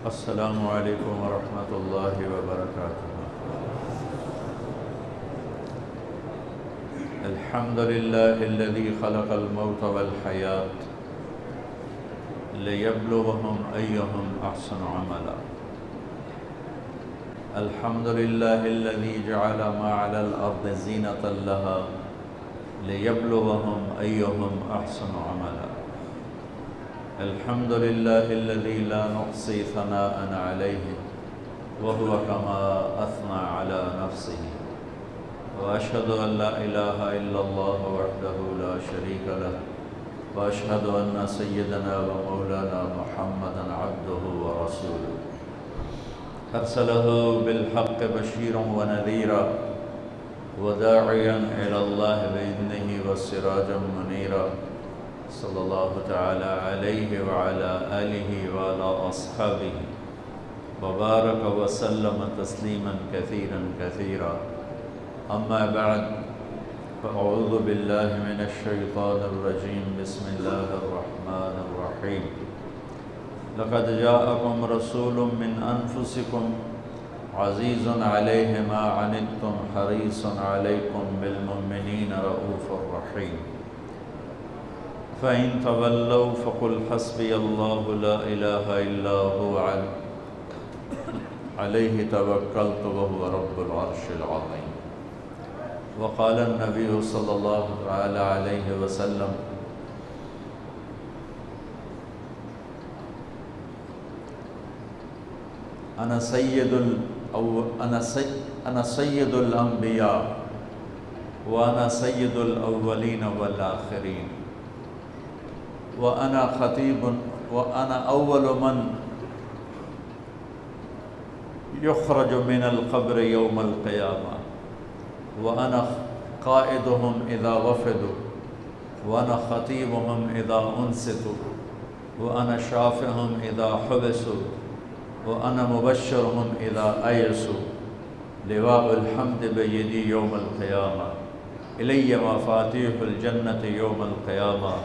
السلام علیکم ورحمۃ اللہ وبرکاتہ۔ الحمد للہ الذی خلق الموت والحیاة لیبلوہم ایہم احسن عملا۔ الحمد للہ الذی جعل ما علی الارض زینۃ لہا لیبلوہم ایہم احسن عملا۔ الحمد للہ الذی لا نحصی ثناء علیہ وهو کما اثنى علی نفسہ، واشہد ان لا الہ الا اللہ وحدہ لا شریک لہ، واشہد ان سیدنا و مولانا محمدا عبدہ ورسولہ، ارسلہ بالحق بشیرا ونذیرا وداعیا الی اللہ بإذنہ وسراجا منیرا، صلی اللہ تعالی علیہ وعلی آلہ وعلی اصحابہ وبارک وسلم تسلیما کثیرا کثیرا۔ اما بعد فاعوذ باللہ من الشیطان الرجیم، بسم اللہ الرحمن الرحیم۔ لقد جاءکم رسول من انفسکم عزیز علیہ ما عنتم حریص علیکم بالمؤمنین رؤوف رحیم۔ فَإِن تَوَلَّوْا فَقُلْ حَسْبِيَ اللَّهُ لَا إِلَهَ إِلَّا هُوَ عَلَيْهِ تَوَكَّلْتُ وَهُوَ رَبُّ الْعَرْشِ الْعَظِيمِ۔ وقال النبي صلی اللہ تعالی علیہ وسلم: أنا سيد الأنبياء وأنا سيد الأولين والآخرين وأنا خطيب وأنا أول من يخرج من القبر يوم القيامة وأنا قائدهم إذا وفدوا وأنا خطيبهم إذا أنصتوا وأنا شافعهم إذا حبسوا وأنا مبشرهم إذا أيسوا، لواء الحمد بيدي يوم القيامة، إلي مفاتيح الجنة يوم القيامة،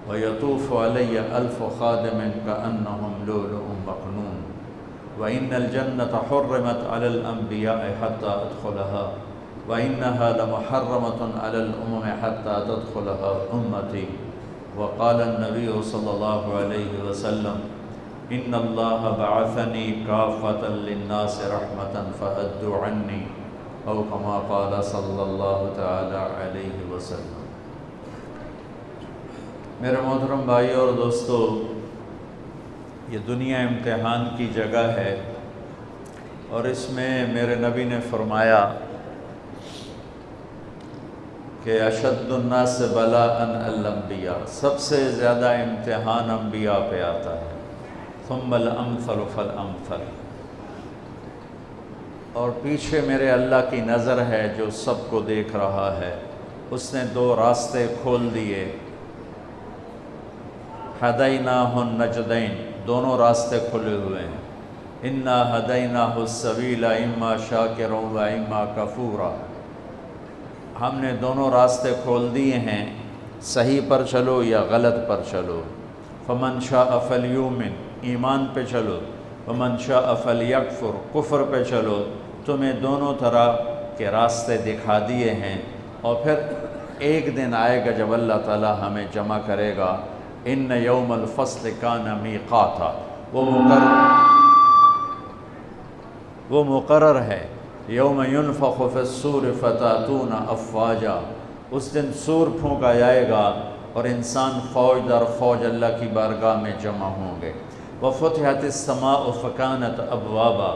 ويطوف علي 1000 خادم كأنهم لؤلؤ مكنون، وإن الجنة حرمت على الأنبياء حتى أدخلها، وإنها لمحرمة على الأمم حتى تدخلها أمتي، وقال النبي صلى الله عليه وسلم: إن الله بعثني كافة للناس رحمة فأدوا عني، أو كما قال صلى الله تعالى عليه وسلم۔ میرے محترم بھائیو اور دوستو، یہ دنیا امتحان کی جگہ ہے، اور اس میں میرے نبی نے فرمایا کہ اشد الناس بلاء الانبیاء، سب سے زیادہ امتحان انبیاء پہ آتا ہے، ثم الامثل فالامثل، اور پیچھے میرے اللہ کی نظر ہے جو سب کو دیکھ رہا ہے۔ اس نے 2 راستے کھول دیے، ہدیناہ النجدین، دونوں راستے کھلے ہوئے ہیں، انا ہدیناہ السبیل اما شاکرا و اما کفورا، ہم نے دونوں راستے کھول دیے ہیں، صحیح پر چلو یا غلط پر چلو، فمن شاء فلیؤمن، ایمان پہ چلو، ومن شاء فلیکفر، کفر پہ چلو، تمہیں دونوں طرح کے راستے دکھا دیے ہیں، اور پھر ایک دن آئے گا جب اللہ تعالی ہمیں جمع کرے گا۔ ان یوم الفصل کان میقاتا، وہ مقرر ہے، یوم ینفخ فی الصور فتاتون افواجا، اس دن سور پھونکا جائے گا اور انسان فوج در فوج اللہ کی بارگاہ میں جمع ہوں گے۔ وفتحت السماء فکانت ابوابا،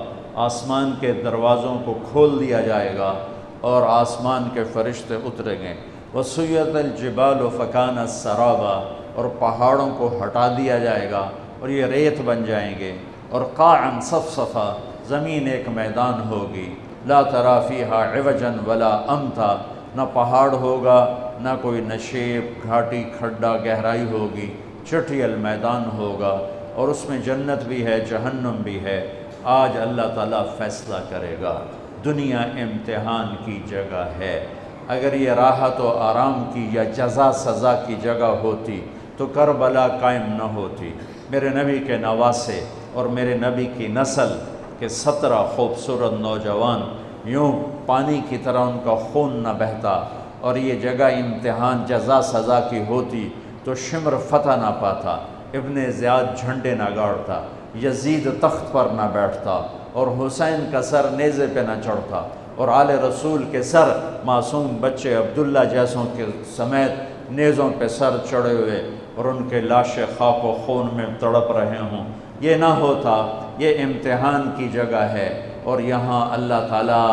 آسمان کے دروازوں کو کھول دیا جائے گا اور آسمان کے فرشتے اتریں گے۔ وسیرت الجبال فکانت سرابا، اور پہاڑوں کو ہٹا دیا جائے گا اور یہ ریت بن جائیں گے۔ اور قاعا صفصفا، زمین ایک میدان ہوگی، لا تری فیہا عوجا ولا امتا، نہ پہاڑ ہوگا نہ کوئی نشیب، گھاٹی، کھڈا، گہرائی ہوگی، چٹیل میدان ہوگا، اور اس میں جنت بھی ہے، جہنم بھی ہے۔ آج اللہ تعالیٰ فیصلہ کرے گا۔ دنیا امتحان کی جگہ ہے، اگر یہ راحت و آرام کی یا جزا سزا کی جگہ ہوتی تو کربلا قائم نہ ہوتی۔ میرے نبی کے نواسے اور میرے نبی کی نسل کے 17 خوبصورت نوجوان، یوں پانی کی طرح ان کا خون نہ بہتا، اور یہ جگہ امتحان جزا سزا کی ہوتی تو شمر فتح نہ پاتا، ابن زیاد جھنڈے نہ گاڑتا، یزید تخت پر نہ بیٹھتا، اور حسین کا سر نیزے پہ نہ چڑھتا، اور آل رسول کے سر معصوم بچے عبداللہ جیسوں کے سمیت نیزوں پہ سر چڑھے ہوئے اور ان کے لاشیں خاک و خون میں تڑپ رہے ہوں۔ یہ نہ ہوتا، یہ امتحان کی جگہ ہے، اور یہاں اللہ تعالیٰ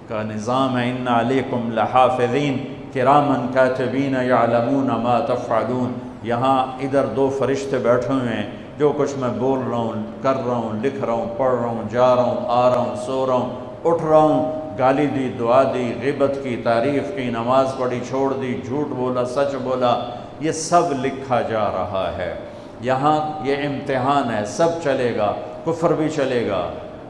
کا نظام ہے، ان علیکم لحافظین کرامن کاتبین یعلمون ما تفعلون۔ یہاں ادھر 2 فرشتے بیٹھے ہوئے ہیں، جو کچھ میں بول رہا ہوں، کر رہا ہوں، لکھ رہا ہوں، پڑھ رہا ہوں، جا رہا ہوں، آ رہا ہوں، سو رہا ہوں، اٹھ رہا ہوں، گالی دی، دعا دی، غیبت کی، تعریف کی، نماز پڑھی، چھوڑ دی، جھوٹ بولا، سچ بولا، یہ سب لکھا جا رہا ہے۔ یہاں یہ امتحان ہے، سب چلے گا، کفر بھی چلے گا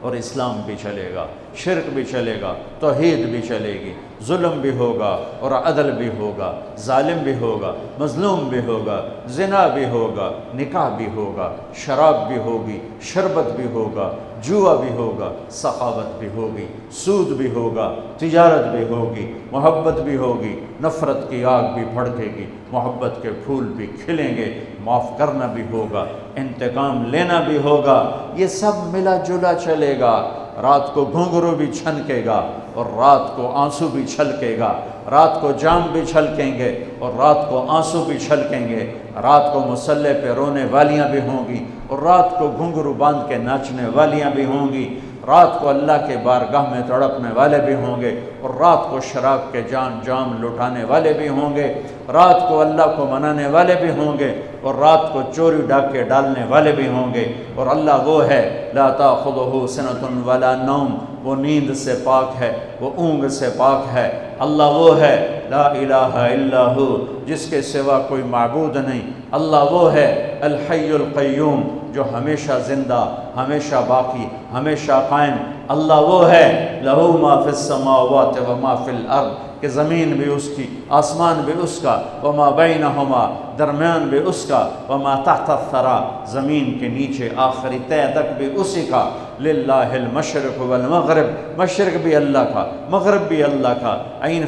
اور اسلام بھی چلے گا، شرک بھی چلے گا، توحید بھی چلے گی، ظلم بھی ہوگا اور عدل بھی ہوگا، ظالم بھی ہوگا، مظلوم بھی ہوگا، زنا بھی ہوگا، نکاح بھی ہوگا، شراب بھی ہوگی، شربت بھی ہوگا، جوا بھی ہوگا، سخاوت بھی ہوگی، سود بھی ہوگا، تجارت بھی ہوگی، محبت بھی ہوگی، نفرت کی آگ بھی بھڑکے گی، محبت کے پھول بھی کھلیں گے، معاف کرنا بھی ہوگا، انتقام لینا بھی ہوگا، یہ سب ملا جلا چلے گا۔ رات کو گھنگرو بھی چھنکے گا اور رات کو آنسو بھی چھلکے گا، رات کو جام بھی چھلکیں گے اور رات کو آنسو بھی چھلکیں گے، رات کو مصلے پہ رونے والیاں بھی ہوں گی اور رات کو گھنگرو باندھ کے ناچنے والیاں بھی ہوں گی، رات کو اللہ کے بارگاہ میں تڑپنے والے بھی ہوں گے اور رات کو شراب کے جام لٹانے والے بھی ہوں گے، رات کو اللہ کو منانے والے بھی ہوں گے اور رات کو چوری ڈاکے ڈالنے والے بھی ہوں گے۔ اور اللہ وہ ہے لا تاخذہ سنۃ ولا نوم، وہ نیند سے پاک ہے، وہ اونگ سے پاک ہے۔ اللہ وہ ہے لا الہ الا ہو، جس کے سوا کوئی معبود نہیں۔ اللہ وہ ہے الحی القیوم، جو ہمیشہ زندہ، ہمیشہ باقی، ہمیشہ قائم۔ اللہ وہ ہے لہ ما فی السماوات و ما فی الارض، کہ زمین بھی اس کی، آسمان بھی اس کا، وما بینہما، درمیان بھی اس کا، وما تحت الثری، زمین کے نیچے آخری تہ تک بھی اسی کا۔ للہ المشرق والمغرب، مشرق بھی اللہ کا، مغرب بھی اللہ کا۔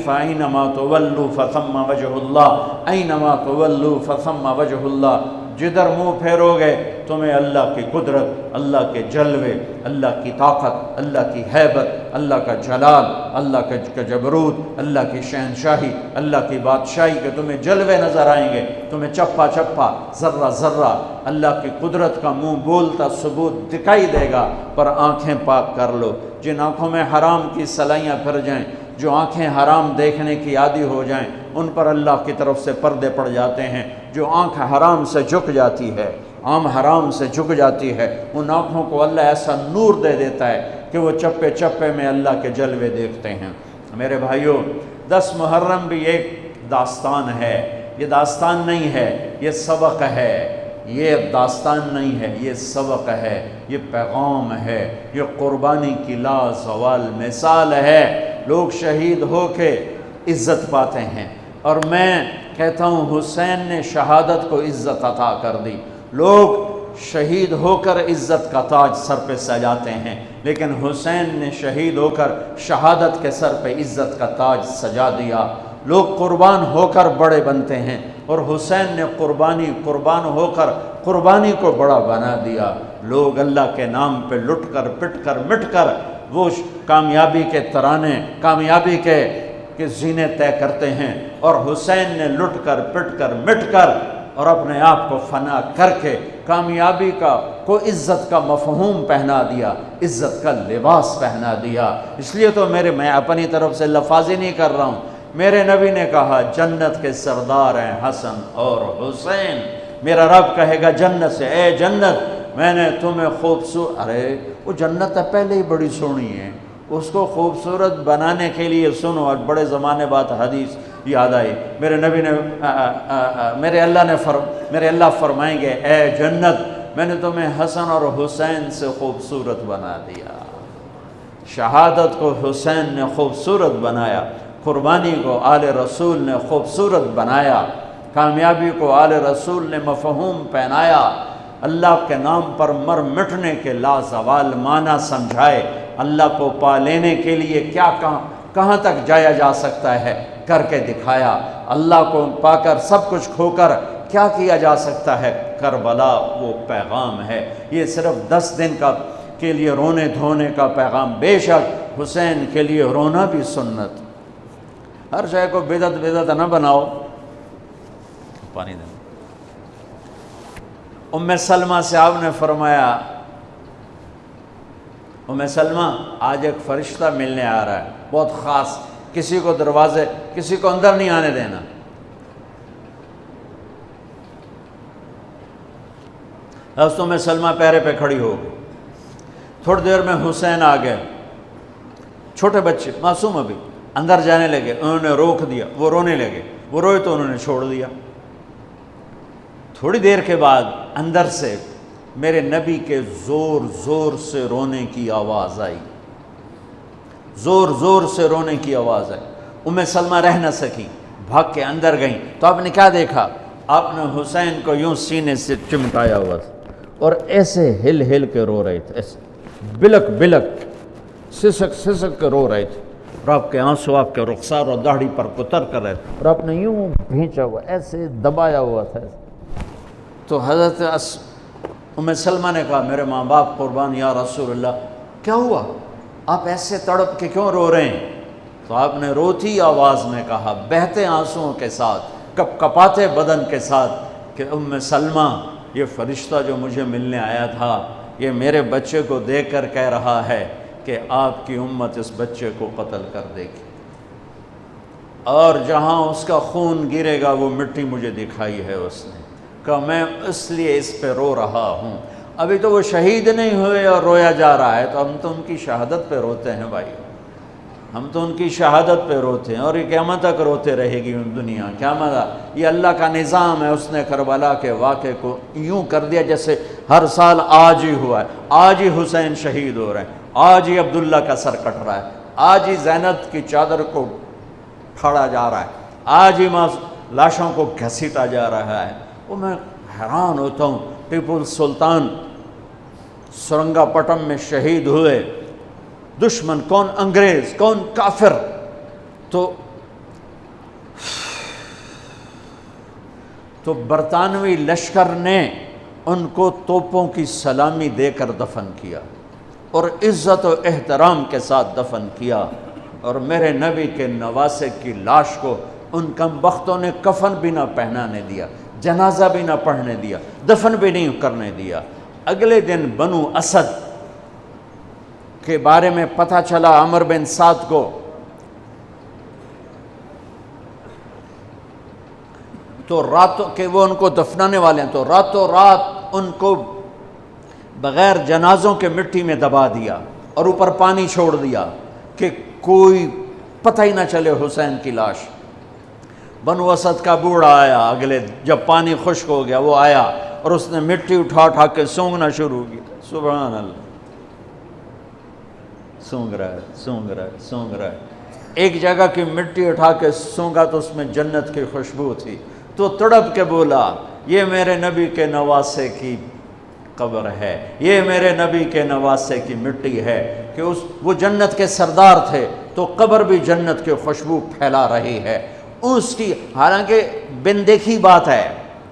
فأینما تولوا فثم وجہ اللہ، اینما تولوا فثم وجہ اللہ، جدھر منہ پھیرو گے تمہیں اللہ کی قدرت، اللہ کے جلوے، اللہ کی طاقت، اللہ کی ہیبت، اللہ کا جلال، اللہ کا جبروت، اللہ کی شہنشاہی، اللہ کی بادشاہی کے تمہیں جلوے نظر آئیں گے، تمہیں چپا چپا، ذرہ ذرہ اللہ کی قدرت کا منہ بولتا ثبوت دکھائی دے گا۔ پر آنکھیں پاک کر لو، جن آنکھوں میں حرام کی سلائیاں پھر جائیں، جو آنکھیں حرام دیکھنے کی عادی ہو جائیں، ان پر اللہ کی طرف سے پردے پڑ جاتے ہیں۔ جو آنکھ حرام سے جھک جاتی ہے، عام حرام سے جھک جاتی ہے، ان آنکھوں کو اللہ ایسا نور دے دیتا ہے کہ وہ چپے چپے میں اللہ کے جلوے دیکھتے ہیں۔ میرے بھائیوں، 10 محرم بھی ایک داستان ہے، یہ داستان نہیں ہے، یہ سبق ہے، یہ داستان نہیں ہے، یہ سبق ہے، یہ پیغام ہے، یہ قربانی کی لا زوال مثال ہے۔ لوگ شہید ہو کے عزت پاتے ہیں، اور میں کہتا ہوں حسین نے شہادت کو عزت عطا کر دی۔ لوگ شہید ہو کر عزت کا تاج سر پہ سجاتے ہیں، لیکن حسین نے شہید ہو کر شہادت کے سر پہ عزت کا تاج سجا دیا۔ لوگ قربان ہو کر بڑے بنتے ہیں، اور حسین نے قربان ہو کر قربانی کو بڑا بنا دیا۔ لوگ اللہ کے نام پہ لٹ کر پٹ کر مٹ کر وہ کامیابی کے ترانے، کامیابی کے زینے طے کرتے ہیں، اور حسین نے لٹ کر پٹ کر مٹ کر اور اپنے آپ کو فنا کر کے کامیابی کو عزت کا مفہوم پہنا دیا، عزت کا لباس پہنا دیا۔ اس لیے تو میں اپنی طرف سے لفاظی نہیں کر رہا ہوں، میرے نبی نے کہا جنت کے سردار ہیں حسن اور حسین۔ میرا رب کہے گا جنت سے، اے جنت میں نے تمہیں خوبصورت، ارے وہ جنت پہلے ہی بڑی سونی ہے، اس کو خوبصورت بنانے کے لیے سنو۔ اور بڑے زمانے بعد حدیث یاد آئی، میرے نبی نے میرے اللہ فرمائیں گے اے جنت میں نے تمہیں حسن اور حسین سے خوبصورت بنا دیا۔ شہادت کو حسین نے خوبصورت بنایا، قربانی کو آل رسول نے خوبصورت بنایا، کامیابی کو آل رسول نے مفہوم پہنایا۔ اللہ کے نام پر مر مٹنے کے لازوال معنی سمجھائے، اللہ کو پا لینے کے لیے کیا کہاں تک جایا جا سکتا ہے کر کے دکھایا، اللہ کو پا کر سب کچھ کھو کر کیا کیا جا سکتا ہے، کربلا وہ پیغام ہے۔ یہ صرف 10 دن کے لیے رونے دھونے کا پیغام، بے شک حسین کے لیے رونا بھی سنت۔ ہر شے کو بدعت نہ بناؤ۔ پانی دیں۔ ام سلمہ سے آپ نے فرمایا، ام سلمہ آج ایک فرشتہ ملنے آ رہا ہے، بہت خاص، کسی کو اندر نہیں آنے دینا۔ حضرت ام سلمہ پیرے پہ کھڑی ہو گئی، تھوڑی دیر میں حسین آ گئے، چھوٹے بچے معصوم ابھی، اندر جانے لگے، انہوں نے روک دیا، وہ رونے لگے، وہ روئے تو انہوں نے چھوڑ دیا۔ تھوڑی دیر کے بعد اندر سے میرے نبی کے زور زور سے رونے کی آواز آئی، زور زور سے رونے کی آواز آئی۔ ام سلمہ رہ نہ سکی، بھاگ کے اندر گئیں تو آپ نے کیا دیکھا؟ آپ نے حسین کو یوں سینے سے چمٹایا ہوا تھا اور ایسے ہل ہل کے رو رہے تھے، ایسے بلک بلک سسک سسک کے رو رہے تھے، اور آپ کے آنسو آپ کے رخسار اور داڑھی پر اتر کر رہے تھے، اور آپ نے یوں بھینچا ہوا، ایسے دبایا ہوا تھا۔ تو حضرت ام سلمہ نے کہا، میرے ماں باپ قربان یا رسول اللہ، کیا ہوا؟ آپ ایسے تڑپ کے کیوں رو رہے ہیں؟ تو آپ نے روتی آواز میں کہا، بہتے آنسوؤں کے ساتھ، کپ کپاتے بدن کے ساتھ، کہ ام سلمہ، یہ فرشتہ جو مجھے ملنے آیا تھا، یہ میرے بچے کو دیکھ کر کہہ رہا ہے کہ آپ کی امت اس بچے کو قتل کر دے گی، اور جہاں اس کا خون گرے گا وہ مٹی مجھے دکھائی ہے اس نے، کہ میں اس لیے اس پہ رو رہا ہوں۔ ابھی تو وہ شہید نہیں ہوئے اور رویا جا رہا ہے، تو ہم تو ان کی شہادت پہ روتے ہیں بھائی، ہم تو ان کی شہادت پہ روتے ہیں، اور یہ قیامت تک روتے رہے گی دنیا، قیامت۔ یہ اللہ کا نظام ہے، اس نے کربلا کے واقعے کو یوں کر دیا جیسے ہر سال آج ہی ہوا ہے، آج ہی حسین شہید ہو رہے ہیں، آج ہی عبداللہ کا سر کٹ رہا ہے، آج ہی زینب کی چادر کو پھاڑا جا رہا ہے، آج ہی لاشوں کو گھسیٹا جا رہا ہے۔ وہ میں حیران ہوتا ہوں، ٹیپو سلطان سرنگا پٹم میں شہید ہوئے، دشمن کون انگریز کون کافر، تو برطانوی لشکر نے ان کو توپوں کی سلامی دے کر دفن کیا، اور عزت و احترام کے ساتھ دفن کیا، اور میرے نبی کے نواسے کی لاش کو ان کم بختوں نے کفن بھی نہ پہنانے دیا، جنازہ بھی نہ پڑھنے دیا، دفن بھی نہیں کرنے دیا۔ اگلے دن بنو اسد کے بارے میں پتہ چلا عمر بن سعد کو، تو راتوں کہ وہ ان کو دفنانے والے ہیں، تو راتوں رات ان کو بغیر جنازوں کے مٹی میں دبا دیا اور اوپر پانی چھوڑ دیا کہ کوئی پتہ ہی نہ چلے حسین کی لاش۔ بنو اسد کا بوڑھا آیا، اگلے جب پانی خشک ہو گیا وہ آیا اور اس نے مٹی اٹھا اٹھا کے سونگنا شروع کی، سبحان اللہ، سونگ رہا ہے سونگ رہا ہے سونگ رہا ہے، ایک جگہ کی مٹی اٹھا کے سونگا تو اس میں جنت کی خوشبو تھی، تو تڑپ کے بولا، یہ میرے نبی کے نواسے کی قبر ہے، یہ میرے نبی کے نواسے کی مٹی ہے، کہ وہ جنت کے سردار تھے تو قبر بھی جنت کی خوشبو پھیلا رہی ہے اس کی، حالانکہ بن دیکھی بات ہے،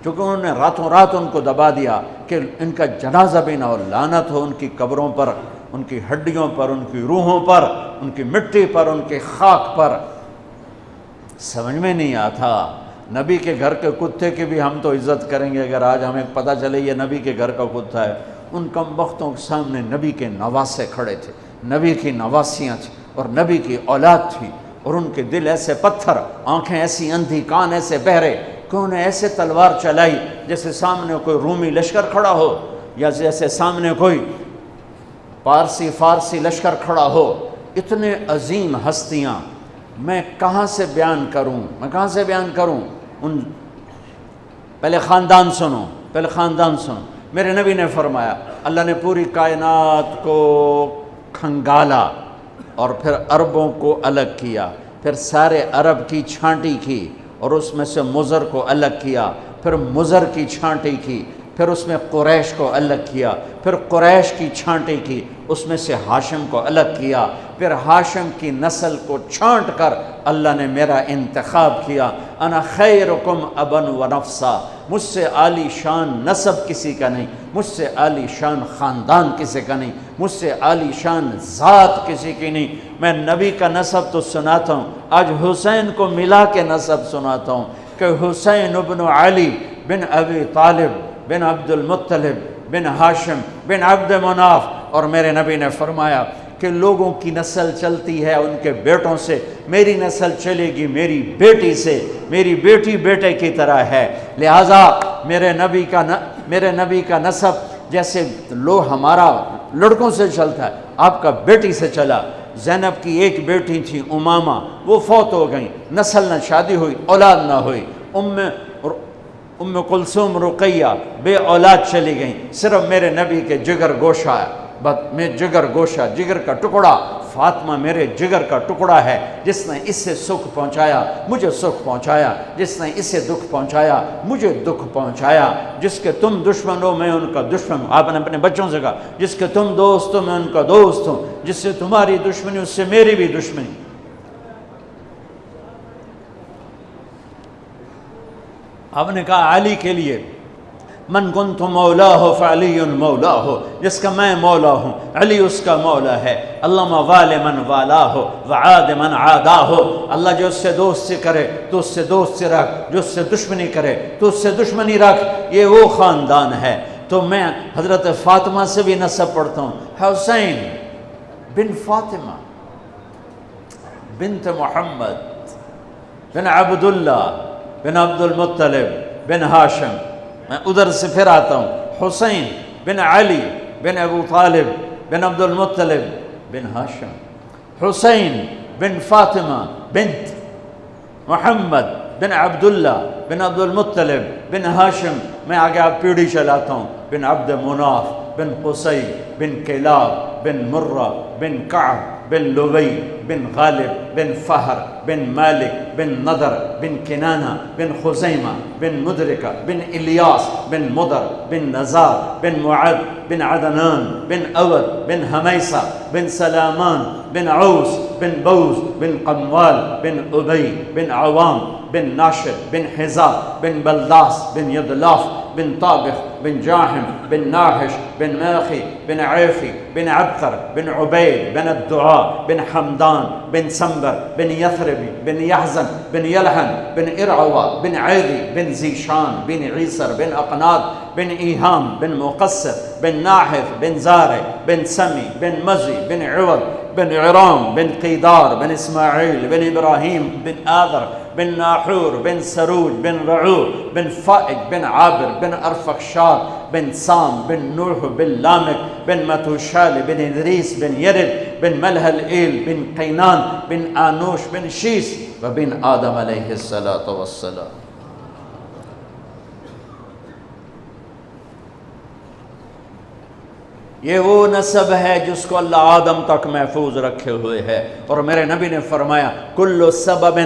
کیونکہ انہوں نے راتوں رات ان کو دبا دیا کہ ان کا جنازہ بھی نہ ہو، لعنت ہو ان کی قبروں پر، ان کی ہڈیوں پر، ان کی روحوں پر، ان کی مٹی پر، ان کی خاک پر۔ سمجھ میں نہیں آتا، نبی کے گھر کے کتے کی بھی ہم تو عزت کریں گے اگر آج ہمیں پتہ چلے یہ نبی کے گھر کا کتا ہے۔ ان کم بختوں کے سامنے نبی کے نواسے کھڑے تھے، نبی کی نواسیاں تھیں اور نبی کی اولاد تھی، اور ان کے دل ایسے پتھر، آنکھیں ایسی اندھی، کان ایسے بہرے کہ انہیں ایسے تلوار چلائی جیسے سامنے کوئی رومی لشکر کھڑا ہو، یا جیسے سامنے کوئی فارسی لشکر کھڑا ہو۔ اتنے عظیم ہستیاں، میں کہاں سے بیان کروں؟ پہلے خاندان سنو۔ میرے نبی نے فرمایا، اللہ نے پوری کائنات کو کھنگالا اور پھر عربوں کو الگ کیا، پھر سارے عرب کی چھانٹی کی اور اس میں سے مضر کو الگ کیا، پھر مضر کی چھانٹی کی، پھر اس میں قریش کو الگ کیا، پھر قریش کی چھانٹی کی، اس میں سے ہاشم کو الگ کیا، پھر ہاشم کی نسل کو چھانٹ کر اللہ نے میرا انتخاب کیا۔ انا خیرکم ابا و نفسا، مجھ سے عالی شان نسب کسی کا نہیں، مجھ سے عالی شان خاندان کسی کا نہیں، مجھ سے عالی شان ذات کسی کی نہیں۔ میں نبی کا نسب تو سناتا ہوں، آج حسین کو ملا کے نسب سناتا ہوں کہ حسین ابن علی بن ابی طالب بن عبد المطلب بن ہاشم بن عبد مناف، اور میرے نبی نے فرمایا کہ لوگوں کی نسل چلتی ہے ان کے بیٹوں سے، میری نسل چلے گی میری بیٹی سے، میری بیٹی بیٹے کی طرح ہے۔ لہٰذا میرے نبی کا نسب جیسے ہمارا لڑکوں سے چلتا ہے، آپ کا بیٹی سے چلا۔ زینب کی ایک بیٹی تھی امامہ، وہ فوت ہو گئیں، نسل نہ شادی ہوئی، اولاد نہ ہوئی۔ ام کلثوم رقیہ بے اولاد چلی گئیں، صرف میرے نبی کے جگر گوشہ ہے، میں جگر گوشہ، جگر کا ٹکڑا، فاطمہ میرے جگر کا ٹکڑا ہے، جس نے اس سے سکھ پہنچایا مجھے سکھ پہنچایا، جس نے اس سے دکھ پہنچایا مجھے دکھ پہنچایا۔ جس کے تم دشمن ہو میں ان کا دشمن ہوں، آپ نے اپنے بچوں سے کہا جس کے تم دوست ہو میں ان کا دوست ہوں، جس سے تمہاری دشمنی اس سے میری بھی دشمنی۔ آپ نے کہا علی کے لیے من کنت مولا ہو فعلی مولا ہو، جس کا میں مولا ہوں علی اس کا مولا ہے۔ اللہم وال من والا ہو وعاد من عادا ہو، اللہ جو اس سے دوستی کرے تو اس سے دوستی رکھ، جو اس سے دشمنی کرے تو اس سے دشمنی رکھ، یہ وہ خاندان ہے۔ تو میں حضرت فاطمہ سے بھی نسب پڑھتا ہوں، حسین بن فاطمہ بنت محمد بن عبداللہ بن عبد المطلب بن ہاشم، میں ادھر سے پھر آتا ہوں، حسین بن علی بن ابو طالب بن عبد المطلب بن ہاشم، حسین بن فاطمہ بنت محمد بن عبداللہ بن عبد المطلب بن ہاشم، میں آگے آپ پیڑھی چلاتا ہوں، بن عبد مناف بن قصی بن کلاب بن مرہ بن کعب بن لبی بن غالب بن فہر بن مالک بن نضر بن کنانہ بن خزیمہ بن مدرکہ بن الیاس بن مدر بن نزار بن معد بن عدنان بن اود بن حمیسہ بن سلامان بن عوس بن بوز بن قموال بن ابی بن عوام بن ناشد بن حزاب بن بلداس بن یدلاف بن طابخ بن جاحم بن ناحش بن ماخي بن عيفي بن عبقر بن عبيد بن الدعاء بن حمدان بن سنبر بن يثربي بن يحزن بن يلحن بن إرعوى بن عيدي بن زيشان بن عيسر بن أقناط بن إيهام بن مقصر بن ناحث بن زارع بن سمي بن مزي بن عوض بن عرام بن قيدار بن إسماعيل بن إبراهيم بن آذر بن ناحور بن سروج بن رعوع بن فائق بن عابر بن أرفخشاد بن سام بن نوح بن لامك بن متوشال بن إدريس بن يرد بن ملهل إيل بن قينان بن آنوش بن شيس وبن آدم عليه الصلاة والسلام۔ یہ وہ نسب ہے جس کو اللہ آدم تک محفوظ رکھے ہوئے ہے، اور میرے نبی نے فرمایا کل سبب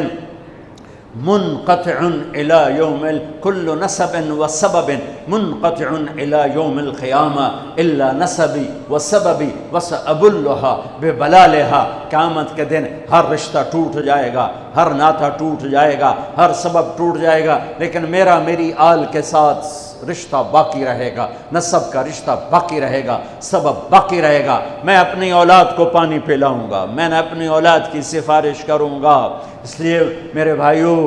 منقطع الى يوم كل نسب وسبب منقطع الى يوم القيامة الا نسبي وسببي وسأبلها ببلالها۔ قیامت کے دن ہر رشتہ ٹوٹ جائے گا، ہر ناطہ ٹوٹ جائے گا، ہر سبب ٹوٹ جائے گا، لیکن میری آل کے ساتھ رشتہ باقی رہے گا، نسب کا رشتہ باقی رہے گا، سبب باقی رہے گا۔ میں اپنی اولاد کو پانی پلاؤں گا، میں نے اپنی اولاد کی سفارش کروں گا۔ اس لیے میرے بھائیوں،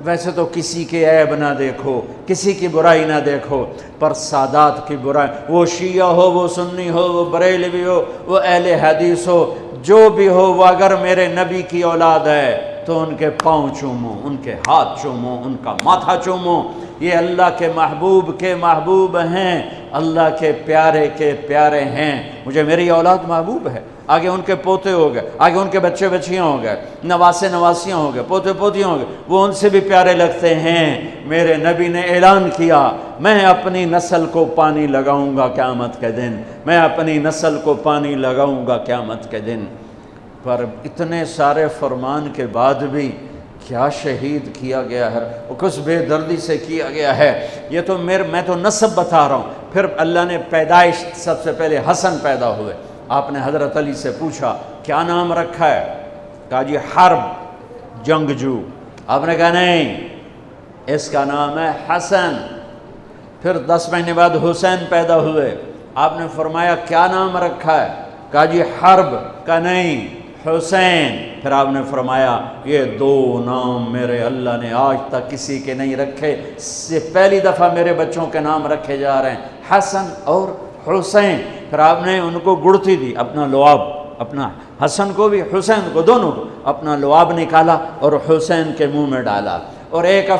ویسے تو کسی کے عیب نہ دیکھو، کسی کی برائی نہ دیکھو، پر سادات کی برائی، وہ شیعہ ہو، وہ سنی ہو، وہ بریلوی ہو، وہ اہل حدیث ہو، جو بھی ہو، وہ اگر میرے نبی کی اولاد ہے تو ان کے پاؤں چومو، ان کے ہاتھ چومو، ان کا ماتھا چومو۔ یہ اللہ کے محبوب ہیں، اللہ کے پیارے ہیں۔ مجھے میری اولاد محبوب ہے، آگے ان کے پوتے ہو گئے، آگے ان کے بچے بچیاں ہو گئے، نواسیاں ہو گئے، پوتے پوتیاں ہو گئے، وہ ان سے بھی پیارے لگتے ہیں۔ میرے نبی نے اعلان کیا میں اپنی نسل کو پانی لگاؤں گا قیامت کے دن، میں اپنی نسل کو پانی لگاؤں گا قیامت کے دن۔ پر اتنے سارے فرمان کے بعد بھی کیا شہید کیا گیا ہے، وہ کس بے دردی سے کیا گیا ہے۔ یہ تو میں تو نسب بتا رہا ہوں، پھر اللہ نے پیدائش سب سے پہلے حسن پیدا ہوئے. آپ نے حضرت علی سے پوچھا کیا نام رکھا ہے؟ کہا جی حرب، جنگجو. آپ نے کہا نہیں، اس کا نام ہے حسن. پھر 10 مہینے بعد حسین پیدا ہوئے. آپ نے فرمایا کیا نام رکھا ہے؟ کہا جی حرب. کہا نہیں، حسین. پھر آپ نے فرمایا یہ 2 نام میرے اللہ نے آج تک کسی کے نہیں رکھے، سے پہلی دفعہ میرے بچوں کے نام رکھے جا رہے ہیں، حسن اور حسین. پھر آپ نے ان کو گڑتی دی، اپنا لعاب، اپنا حسن کو بھی حسین کو دونوں کو اپنا لعاب نکالا اور حسین کے منہ میں ڈالا. اور ایک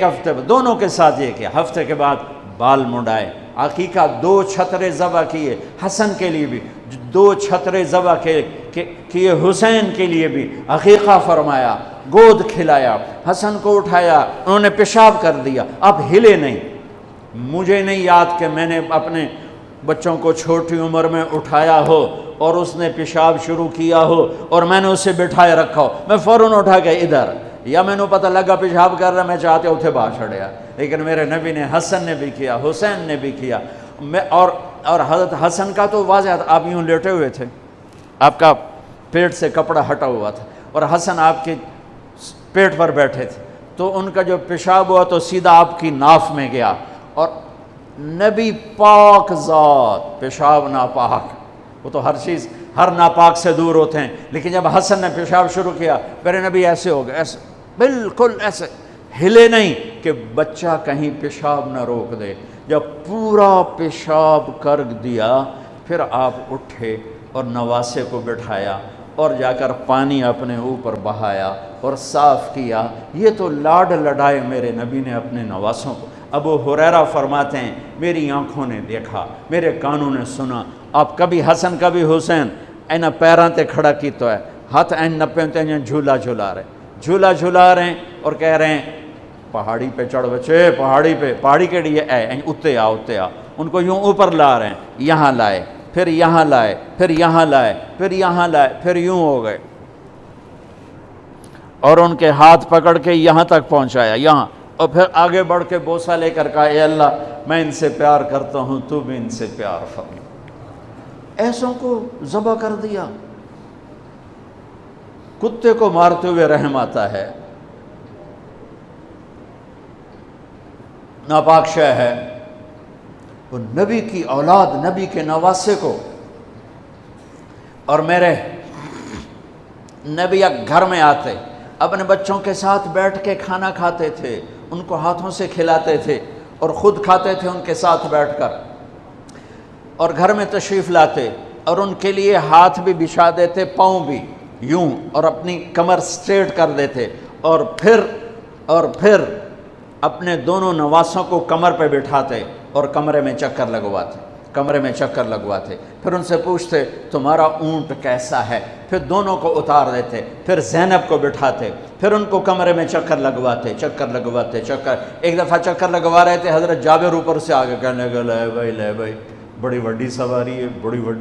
ہفتے دونوں کے ساتھ یہ کیا، ہفتے کے بعد بال منڈائے. عقیقہ 2 چھترے ذبح کیے حسن کے لیے بھی، 2 چھترے ذبح کیے حسین کے لیے بھی. عقیقہ فرمایا، گود کھلایا، حسن کو اٹھایا، انہوں نے پیشاب کر دیا. آپ ہلے نہیں. مجھے نہیں یاد کہ میں نے اپنے بچوں کو چھوٹی عمر میں اٹھایا ہو اور اس نے پیشاب شروع کیا ہو اور میں نے اسے بٹھائے رکھا ہو. میں فوراً اٹھا کے ادھر، یا میں نے پتہ لگا پیشاب کر رہا، میں چاہتے اتھے باہر چھڑیا. لیکن میرے نبی نے حسن نے بھی کیا، حسین نے بھی کیا. اور حضرت حسن کا تو واضح تھا، آپ یوں لیٹے ہوئے تھے، آپ کا پیٹ سے کپڑا ہٹا ہوا تھا اور حسن آپ کے پیٹ پر بیٹھے تھے. تو ان کا جو پیشاب ہوا تو سیدھا آپ کی ناف میں گیا. اور نبی پاک ذات، پیشاب ناپاک، وہ تو ہر چیز ہر ناپاک سے دور ہوتے ہیں، لیکن جب حسن نے پیشاب شروع کیا میرے نبی ایسے ہو گئے، ایسے بالکل ایسے ہلے نہیں کہ بچہ کہیں پیشاب نہ روک دے. جب پورا پیشاب کر دیا پھر آپ اٹھے اور نواسے کو بٹھایا اور جا کر پانی اپنے اوپر بہایا اور صاف کیا. یہ تو لاڈ لڈائے میرے نبی نے اپنے نواسوں کو. ابو ہریرہ فرماتے ہیں میری آنکھوں نے دیکھا، میرے کانوں نے سنا. آپ کبھی حسن کبھی حسین اینا پیراں تے کھڑا کی تو ہے، ہاتھ این نپے تے جھولا جھلا رہے ہیں اور کہہ رہے ہیں پہاڑی پہ چڑھ بچے، پہاڑی کے لیے اتے آ. ان کو یوں اوپر لا رہے ہیں، یہاں لائے، پھر یہاں لائے، پھر یہاں لائے، پھر یہاں لائے، پھر یوں ہو گئے اور ان کے ہاتھ پکڑ کے یہاں تک پہنچایا، یہاں. اور پھر آگے بڑھ کے بوسہ لے کر کہا اے اللہ میں ان سے پیار کرتا ہوں، تو بھی ان سے پیار فرما. ایسوں کو ذبح کر دیا. کتے کو مارتے ہوئے رحم آتا ہے، ناپاک شے ہے. وہ نبی کی اولاد، نبی کے نواسے کو. اور میرے نبی گھر میں آتے، اپنے بچوں کے ساتھ بیٹھ کے کھانا کھاتے تھے، ان کو ہاتھوں سے کھلاتے تھے اور خود کھاتے تھے ان کے ساتھ بیٹھ کر. اور گھر میں تشریف لاتے اور ان کے لیے ہاتھ بھی بچھا دیتے، پاؤں بھی یوں، اور اپنی کمر سٹریٹ کر دیتے. اور پھر اپنے دونوں نواسوں کو کمر پہ بٹھاتے اور کمرے میں چکر لگواتے. پھر ان سے پوچھتے تمہارا اونٹ کیسا ہے، پھر دونوں کو اتار دیتے. پھر زینب کو بٹھاتے، پھر ان کو کمرے میں چکر لگواتے. ایک دفعہ چکر لگوا رہے تھے، حضرت جابر اوپر سے آگے کہنے لگے لے بھائی بڑی وڈی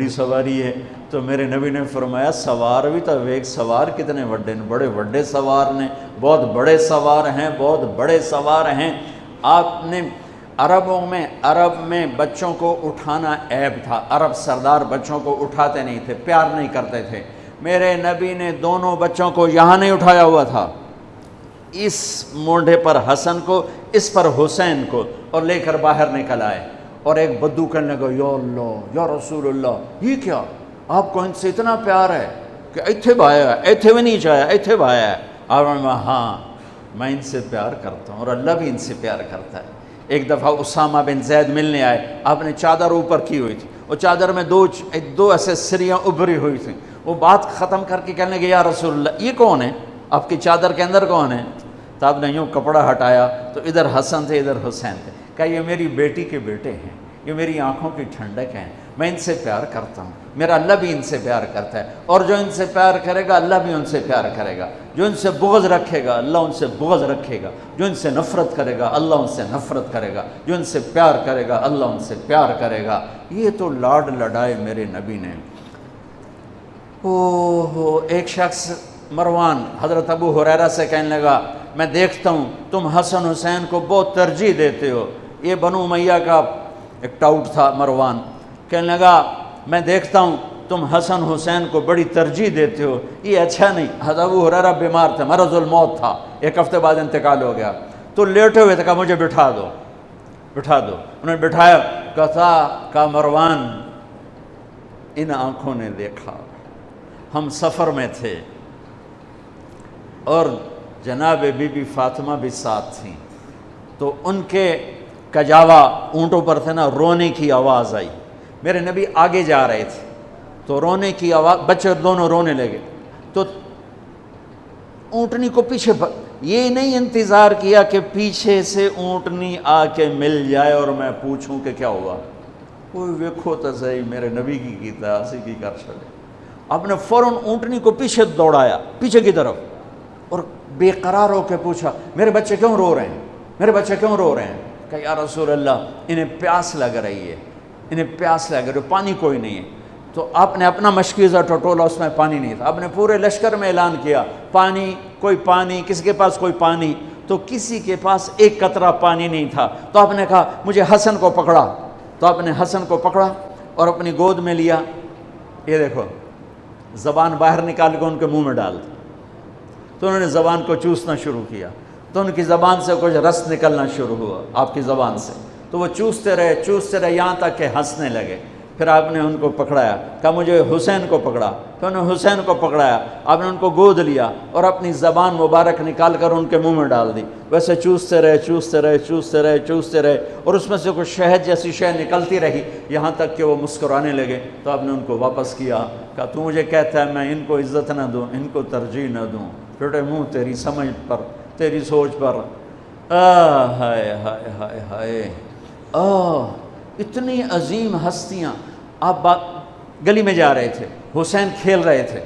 سواری ہے. تو میرے نبی نے فرمایا سوار بھی تو ایک سوار کتنے وڈے ہیں، بڑے وڈے سوار نے، بہت بڑے سوار ہیں. آپ نے عرب میں بچوں کو اٹھانا عیب تھا. عرب سردار بچوں کو اٹھاتے نہیں تھے، پیار نہیں کرتے تھے. میرے نبی نے دونوں بچوں کو یہاں نہیں اٹھایا ہوا تھا، اس مونڈے پر حسن کو، اس پر حسین کو، اور لے کر باہر نکل آئے. اور ایک بدو کہنے لگا یا اللہ یا رسول اللہ، یہ کیا آپ کو ان سے اتنا پیار ہے کہ ایتھے بھایا ہے، ایتھے بھی نہیں چاہیا، ایتھے بھایا ہے. اور ہاں میں ان سے پیار کرتا ہوں اور اللہ بھی ان سے پیار کرتا ہے. ایک دفعہ اسامہ بن زید ملنے آئے، آپ نے چادر اوپر کی ہوئی تھی، وہ چادر میں دو ایسے سریاں ابھری ہوئی تھیں. وہ بات ختم کر کے کہنے لگے یا رسول اللہ یہ کون ہے، آپ کی چادر کے اندر کون ہے؟ تو آپ نے یوں کپڑا ہٹایا تو ادھر حسن تھے ادھر حسین تھے. کہا یہ میری بیٹی کے بیٹے ہیں، یہ میری آنکھوں کی ٹھنڈک ہیں، میں ان سے پیار کرتا ہوں، میرا اللہ بھی ان سے پیار کرتا ہے، اور جو ان سے پیار کرے گا اللہ بھی ان سے پیار کرے گا. جو ان سے بغض رکھے گا اللہ ان سے بغض رکھے گا، جو ان سے نفرت کرے گا اللہ ان سے نفرت کرے گا، جو ان سے پیار کرے گا اللہ ان سے پیار کرے گا. یہ تو لاڈ لڈائے میرے نبی نے. ایک شخص مروان حضرت ابو ہریرہ سے کہنے لگا میں دیکھتا ہوں تم حسن حسین کو بہت ترجیح دیتے ہو، یہ بنو امیہ کا ایک ٹاؤٹ تھا مروان، کہنے لگا میں دیکھتا ہوں تم حسن حسین کو بڑی ترجیح دیتے ہو، یہ اچھا نہیں۔ حضرت ابو ہریرہ بیمار تھے، مرض الموت تھا، 1 ہفتے بعد انتقال ہو گیا، تو لیٹے ہوئے تھے، کہا مجھے بٹھا دو بٹھا دو، انہوں نے بٹھایا، کہا مروان ان آنکھوں نے دیکھا، ہم سفر میں تھے اور جناب بی بی فاطمہ بھی ساتھ تھیں، تو ان کے کجاوا اونٹوں پر تھے نا، رونے کی آواز آئی، میرے نبی آگے جا رہے تھے تو رونے کی آواز، بچے دونوں رونے لگے، تو اونٹنی کو پیچھے یہ نہیں انتظار کیا کہ پیچھے سے اونٹنی آ کے مل جائے اور میں پوچھوں کہ کیا ہوا، کوئی ویکھو تو صحیح میرے نبی کی کیتا اسی کی کر چلے۔ آپ نے فوراً اونٹنی کو پیچھے دوڑایا، پیچھے کی طرف، اور بے قرار ہو کے پوچھا میرے بچے کیوں رو رہے ہیں، میرے بچے کیوں رو رہے ہیں؟ کہ یا رسول اللہ انہیں پیاس لگ رہی ہے، انہیں پیاس لگ رہی ہے، پانی کوئی نہیں ہے۔ تو آپ نے اپنا مشکیزہ ٹٹولا، اس میں پانی نہیں تھا، آپ نے پورے لشکر میں اعلان کیا پانی، کوئی پانی، کسی کے پاس کوئی پانی، تو کسی کے پاس ایک قطرہ پانی نہیں تھا۔ تو آپ نے کہا مجھے حسن کو پکڑا، تو آپ نے حسن کو پکڑا اور اپنی گود میں لیا، یہ دیکھو زبان باہر نکال کے ان کے منہ میں ڈال دی، تو انہوں نے زبان کو چوسنا شروع کیا، تو ان کی زبان سے کچھ رس نکلنا شروع ہوا آپ کی زبان سے، تو وہ چوستے رہے یہاں تک کہ ہنسنے لگے۔ پھر آپ نے ان کو پکڑایا، کہا مجھے حسین کو پکڑا، تو انہوں نے حسین کو پکڑایا، آپ نے ان کو گود لیا اور اپنی زبان مبارک نکال کر ان کے منہ میں ڈال دی، ویسے چوستے رہے اور اس میں سے کچھ شہد جیسی شے نکلتی رہی، یہاں تک کہ وہ مسکرانے لگے۔ تو آپ نے ان کو واپس کیا، کہا تو مجھے کہتا ہے میں ان کو عزت نہ دوں، ان کو ترجیح نہ دوں، چھوٹے منہ تیری سمجھ پر، تیری سوچ پر، ہائے ہائے ہائے ہائے، اتنی عظیم ہستیاں۔ آپ گلی میں جا رہے تھے، حسین کھیل رہے تھے،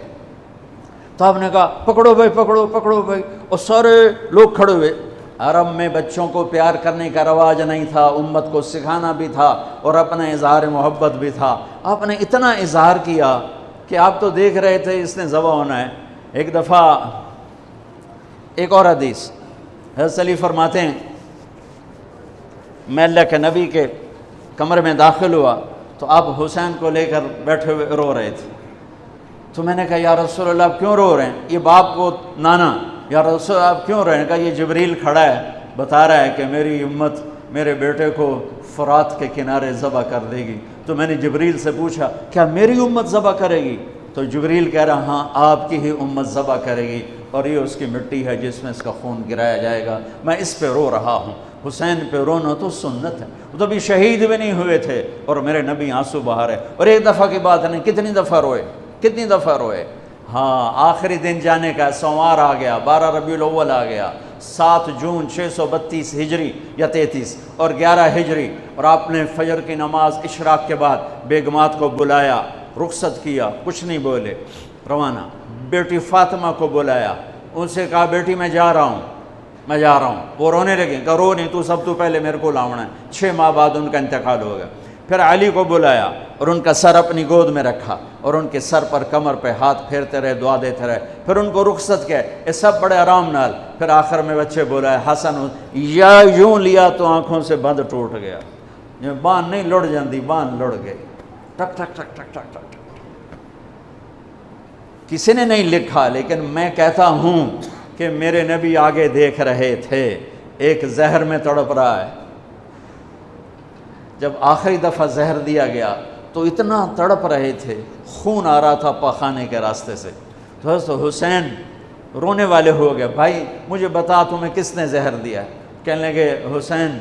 تو آپ نے کہا پکڑو بھائی پکڑو پکڑو بھائی، اور سارے لوگ کھڑے ہوئے۔ عرب میں بچوں کو پیار کرنے کا رواج نہیں تھا، امت کو سکھانا بھی تھا اور اپنا اظہار محبت بھی تھا۔ آپ نے اتنا اظہار کیا کہ آپ تو دیکھ رہے تھے اس نے ذبح ہونا ہے۔ ایک دفعہ ایک اور حدیث، حضرت علی فرماتے ہیں میں اللہ کے نبی کے کمرے میں داخل ہوا تو آپ حسین کو لے کر بیٹھے ہوئے رو رہے تھے، تو میں نے کہا یا رسول اللہ آپ کیوں رو رہے ہیں؟ یہ باپ کو نانا، یا رسول اللہ آپ کیوں رو رہے ہیں؟ کہا یہ جبریل کھڑا ہے، بتا رہا ہے کہ میری امت میرے بیٹے کو فرات کے کنارے ذبح کر دے گی۔ تو میں نے جبریل سے پوچھا کیا میری امت ذبح کرے گی؟ تو جبریل کہہ رہا ہاں آپ کی ہی امت ذبح کرے گی، اور یہ اس کی مٹی ہے جس میں اس کا خون گرایا جائے گا، میں اس پہ رو رہا ہوں۔ حسین پہ رونا تو سنت ہے، وہ تو بھی شہید بھی نہیں ہوئے تھے اور میرے نبی آنسو بہا رہے، اور ایک دفعہ کی بات نہیں، کتنی دفعہ روئے۔ ہاں آخری دن جانے کا، سوموار آ گیا، 12 ربیع الاول آ گیا، 7 جون 632 ہجری یا 33 اور 11 ہجری، اور آپ نے فجر کی نماز اشراق کے بعد بیگمات کو بلایا، رخصت کیا، کچھ نہیں بولے، روانہ۔ بیٹی فاطمہ کو بلایا، ان سے کہا بیٹی میں جا رہا ہوں۔ وہ رونے لگے، کہا رو نہیں، تو پہلے میرے کو لاؤنا ہے۔ 6 ماہ بعد ان کا انتقال ہو گیا۔ پھر علی کو بلایا اور ان کا سر اپنی گود میں رکھا اور ان کے سر پر کمر پہ ہاتھ پھیرتے رہے، دعا دیتے رہے، پھر ان کو رخصت کیا، یہ سب بڑے آرام نال۔ پھر آخر میں بچے بلائے، حسن یا یوں لیا تو آنکھوں سے بند ٹوٹ گیا، باندھ نہیں لڑ جاندی، باندھ لڑ گئی، ٹک ٹک ٹک ٹک ٹک ٹک۔ کسی نے نہیں لکھا، لیکن میں کہتا ہوں کہ میرے نبی آگے دیکھ رہے تھے، ایک زہر میں تڑپ رہا ہے۔ جب آخری دفعہ زہر دیا گیا تو اتنا تڑپ رہے تھے، خون آ رہا تھا پاخانے کے راستے سے، تو حضرت حسین رونے والے ہو گئے، بھائی مجھے بتا تمہیں کس نے زہر دیا؟ کہنے لگے حسین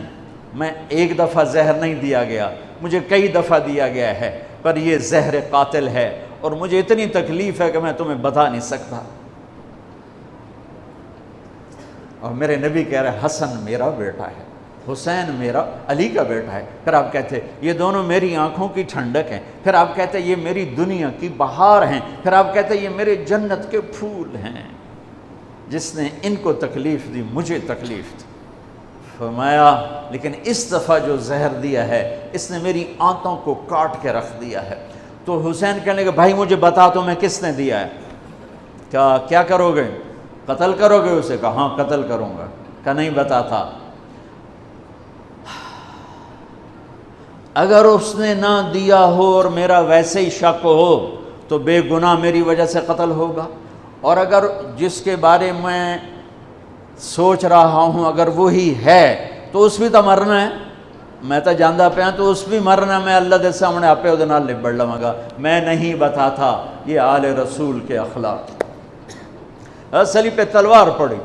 میں ایک دفعہ زہر نہیں دیا گیا، مجھے کئی دفعہ دیا گیا ہے، پر یہ زہر قاتل ہے اور مجھے اتنی تکلیف ہے کہ میں تمہیں بتا نہیں سکتا۔ اور میرے نبی کہہ رہے حسن میرا بیٹا ہے، حسین میرا علی کا بیٹا ہے۔ پھر آپ کہتے یہ دونوں میری آنکھوں کی ٹھنڈک ہیں، پھر آپ کہتے یہ میری دنیا کی بہار ہیں، پھر آپ کہتے یہ میرے جنت کے پھول ہیں۔ جس نے ان کو تکلیف دی مجھے تکلیف دی۔ فرمایا لیکن اس دفعہ جو زہر دیا ہے اس نے میری آنتوں کو کاٹ کے رکھ دیا ہے۔ تو حسین کہنے لگے بھائی مجھے بتا تو میں کس نے دیا ہے؟ کیا کرو گے؟ قتل کرو گے اسے؟ کہا ہاں قتل کروں گا۔ کہا نہیں بتاتا۔ اگر اس نے نہ دیا ہو اور میرا ویسے ہی شک ہو تو بے گناہ میری وجہ سے قتل ہوگا، اور اگر جس کے بارے میں سوچ رہا ہوں اگر وہی ہے تو اس بھی تو مرنا ہے، میں تو جاندہ پہ تو اس بھی مرنا، میں اللہ دے سامنے آپ پہ نال لبڑ لواں گا۔ میں نہیں بتا تھا یہ آل رسول کے اخلاق۔ سلی پہ تلوار پڑی،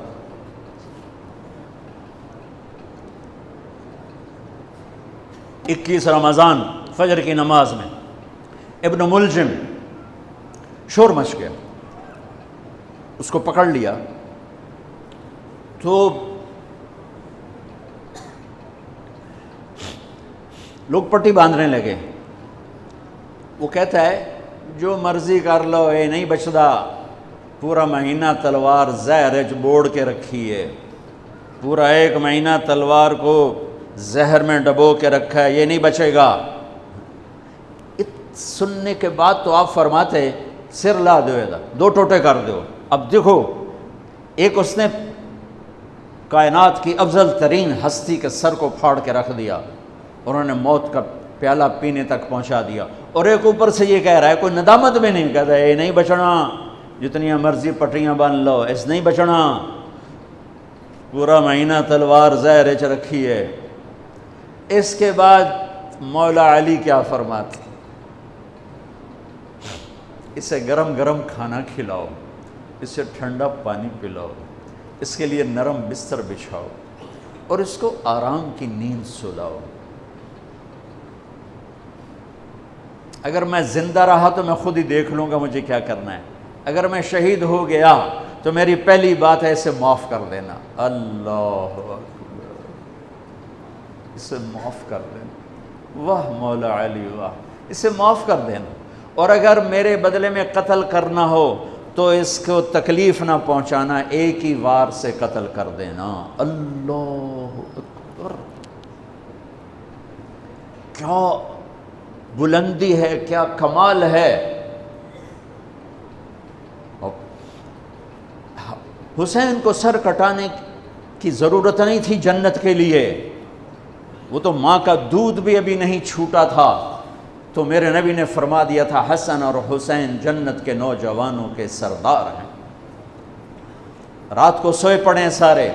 21 رمضان فجر کی نماز میں ابن ملجم شور مچ گیا، اس کو پکڑ لیا تو لوگ پٹی باندھنے لگے۔ وہ کہتا ہے جو مرضی کر لو، اے نہیں بچدا، پورا مہینہ تلوار زہر چ بوڑ کے رکھی ہے، پورا 1 مہینہ تلوار کو زہر میں ڈبو کے رکھا ہے، یہ نہیں بچے گا۔ سننے کے بعد تو آپ فرماتے سر لا دو، 2 ٹوٹے کر دو۔ اب دیکھو، ایک اس نے کائنات کی افضل ترین ہستی کے سر کو پھاڑ کے رکھ دیا، انہوں نے موت کا پیالہ پینے تک پہنچا دیا، اور ایک اوپر سے یہ کہہ رہا ہے، کوئی ندامت بھی نہیں، کہتا ہے یہ نہیں بچنا، جتنی مرضی پٹیاں باندھ لو، اس نہیں بچنا، پورا مہینہ تلوار زہر چ رکھی ہے۔ اس کے بعد مولا علی کیا فرماتے، اسے گرم گرم کھانا کھلاؤ، اسے ٹھنڈا پانی پلاؤ، اس کے لیے نرم بستر بچھاؤ اور اس کو آرام کی نیند سلاؤ۔ اگر میں زندہ رہا تو میں خود ہی دیکھ لوں گا مجھے کیا کرنا ہے، اگر میں شہید ہو گیا تو میری پہلی بات ہے اسے معاف کر دینا۔ اللہ اکبر، اسے معاف کر دینا، واہ مولا علی واہ، اسے معاف کر دینا، اور اگر میرے بدلے میں قتل کرنا ہو تو اس کو تکلیف نہ پہنچانا، ایک ہی وار سے قتل کر دینا۔ اللہ اکبر، کیا بلندی ہے، کیا کمال ہے۔ حسین کو سر کٹانے کی ضرورت نہیں تھی جنت کے لیے، وہ تو ماں کا دودھ بھی ابھی نہیں چھوٹا تھا، تو میرے نبی نے فرما دیا تھا حسن اور حسین جنت کے نوجوانوں کے سردار ہیں۔ رات کو سوئے پڑے ہیں سارے،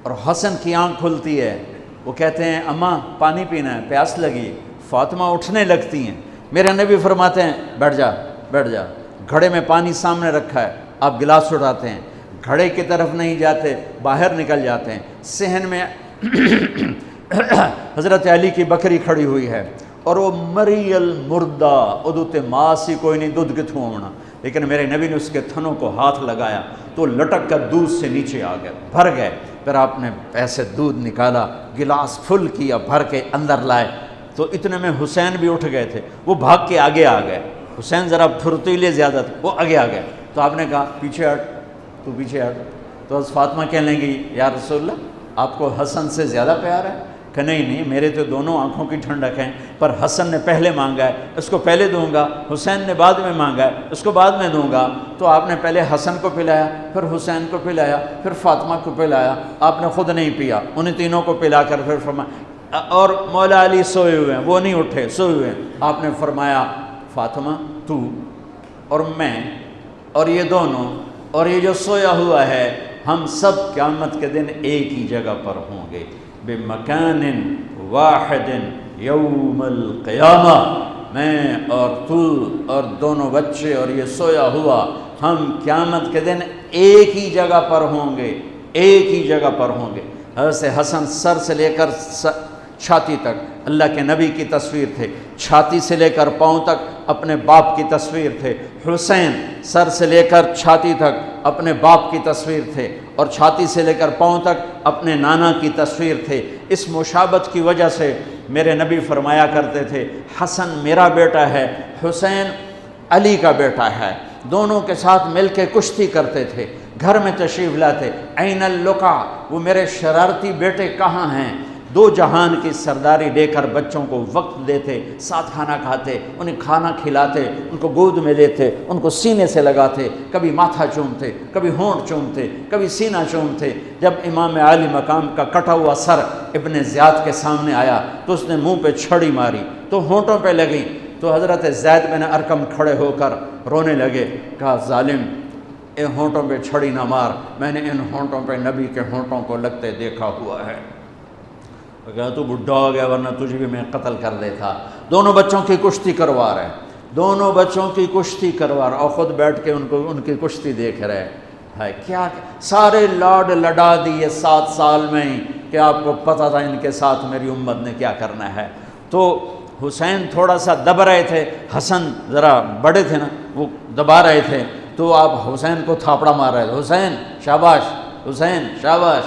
اور حسن کی آنکھ کھلتی ہے، وہ کہتے ہیں اماں پانی پینا ہے، پیاس لگی۔ فاطمہ اٹھنے لگتی ہیں، میرے نبی فرماتے ہیں بیٹھ جا بیٹھ جا، گھڑے میں پانی سامنے رکھا ہے، آپ گلاس اٹھاتے ہیں، گھڑے کی طرف نہیں جاتے، باہر نکل جاتے ہیں۔ صحن میں حضرت علی کی بکری کھڑی ہوئی ہے، اور وہ مری المردہ، ادوتے ماسی کوئی نہیں، دودھ کتھوں ہونا، لیکن میرے نبی نے اس کے تھنوں کو ہاتھ لگایا تو لٹک کر دودھ سے نیچے آ گئے، بھر گئے۔ پھر آپ نے ایسے دودھ نکالا، گلاس فل کیا، بھر کے اندر لائے، تو اتنے میں حسین بھی اٹھ گئے تھے، وہ بھاگ کے آگے آ گئے۔ حسین ذرا پھرتیلے زیادہ تھے، وہ آگے آ گئے، تو آپ نے کہا پیچھے ہٹ، تو پیچھے ہٹ۔ تو فاطمہ کہنے لگی یا رسول اللہ آپ کو حسن سے زیادہ پیار ہے؟ کہ نہیں، میرے تو دونوں آنکھوں کی ٹھنڈک ہیں، پر حسن نے پہلے مانگا ہے، اس کو پہلے دوں گا، حسین نے بعد میں مانگا ہے، اس کو بعد میں دوں گا۔ تو آپ نے پہلے حسن کو پلایا، پھر حسین کو پلایا، پھر فاطمہ کو پلایا، آپ نے خود نہیں پیا، انہیں تینوں کو پلا کر پھر فرمایا، اور مولا علی سوئے ہوئے ہیں، وہ نہیں اٹھے، سوئے ہوئے ہیں۔ آپ نے فرمایا فاطمہ تو اور میں اور یہ دونوں اور یہ جو سویا ہوا ہے، ہم سب قیامت کے دن ایک ہی جگہ پر ہوں گے، بمکان واحد یوم القیامہ، میں اور تو اور دونوں بچے اور یہ سویا ہوا، ہم قیامت کے دن ایک ہی جگہ پر ہوں گے، ایک ہی جگہ پر ہوں گے۔ حضرت حسن سر سے لے کر چھاتی تک اللہ کے نبی کی تصویر تھے، چھاتی سے لے کر پاؤں تک اپنے باپ کی تصویر تھے۔ حسین سر سے لے کر چھاتی تک اپنے باپ کی تصویر تھے، اور چھاتی سے لے کر پاؤں تک اپنے نانا کی تصویر تھے۔ اس مشابہت کی وجہ سے میرے نبی فرمایا کرتے تھے حسن میرا بیٹا ہے، حسین علی کا بیٹا ہے، دونوں کے ساتھ مل کے کشتی کرتے تھے، گھر میں تشریف لاتے۔ عین اللقا، وہ میرے شرارتی بیٹے کہاں ہیں؟ دو جہان کی سرداری دے کر بچوں کو وقت دیتے، ساتھ کھانا کھاتے، انہیں کھانا کھلاتے، ان کو گود میں لیتے، ان کو سینے سے لگاتے، کبھی ماتھا چومتے، کبھی ہونٹ چومتے، کبھی سینہ چومتے۔ جب امام عالی مقام کا کٹا ہوا سر ابن زیاد کے سامنے آیا تو اس نے منہ پہ چھڑی ماری تو ہونٹوں پہ لگی، تو حضرت زید بن ارقم کھڑے ہو کر رونے لگے، کہا ظالم ان ہونٹوں پہ چھڑی نہ مار، میں نے ان ہونٹوں پہ نبی کے ہونٹوں کو لگتے دیکھا ہوا ہے۔ تو کہا تو بڈھا ہو گیا ورنہ تجھے بھی میں قتل کر دیتا۔ دونوں بچوں کی کشتی کروا رہے، دونوں بچوں کی کشتی کروا رہے اور خود بیٹھ کے ان کی کشتی دیکھ رہے۔ ہے کیا سارے لاڈ لڈا دیے 7 سال میں ہی کہ آپ کو پتہ تھا ان کے ساتھ میری امت نے کیا کرنا ہے۔ تو حسین تھوڑا سا دب رہے تھے، حسن ذرا بڑے تھے نا، وہ دبا رہے تھے، تو آپ حسین کو تھاپڑا مار رہے تھے، حسین شاباش، حسین شاباش۔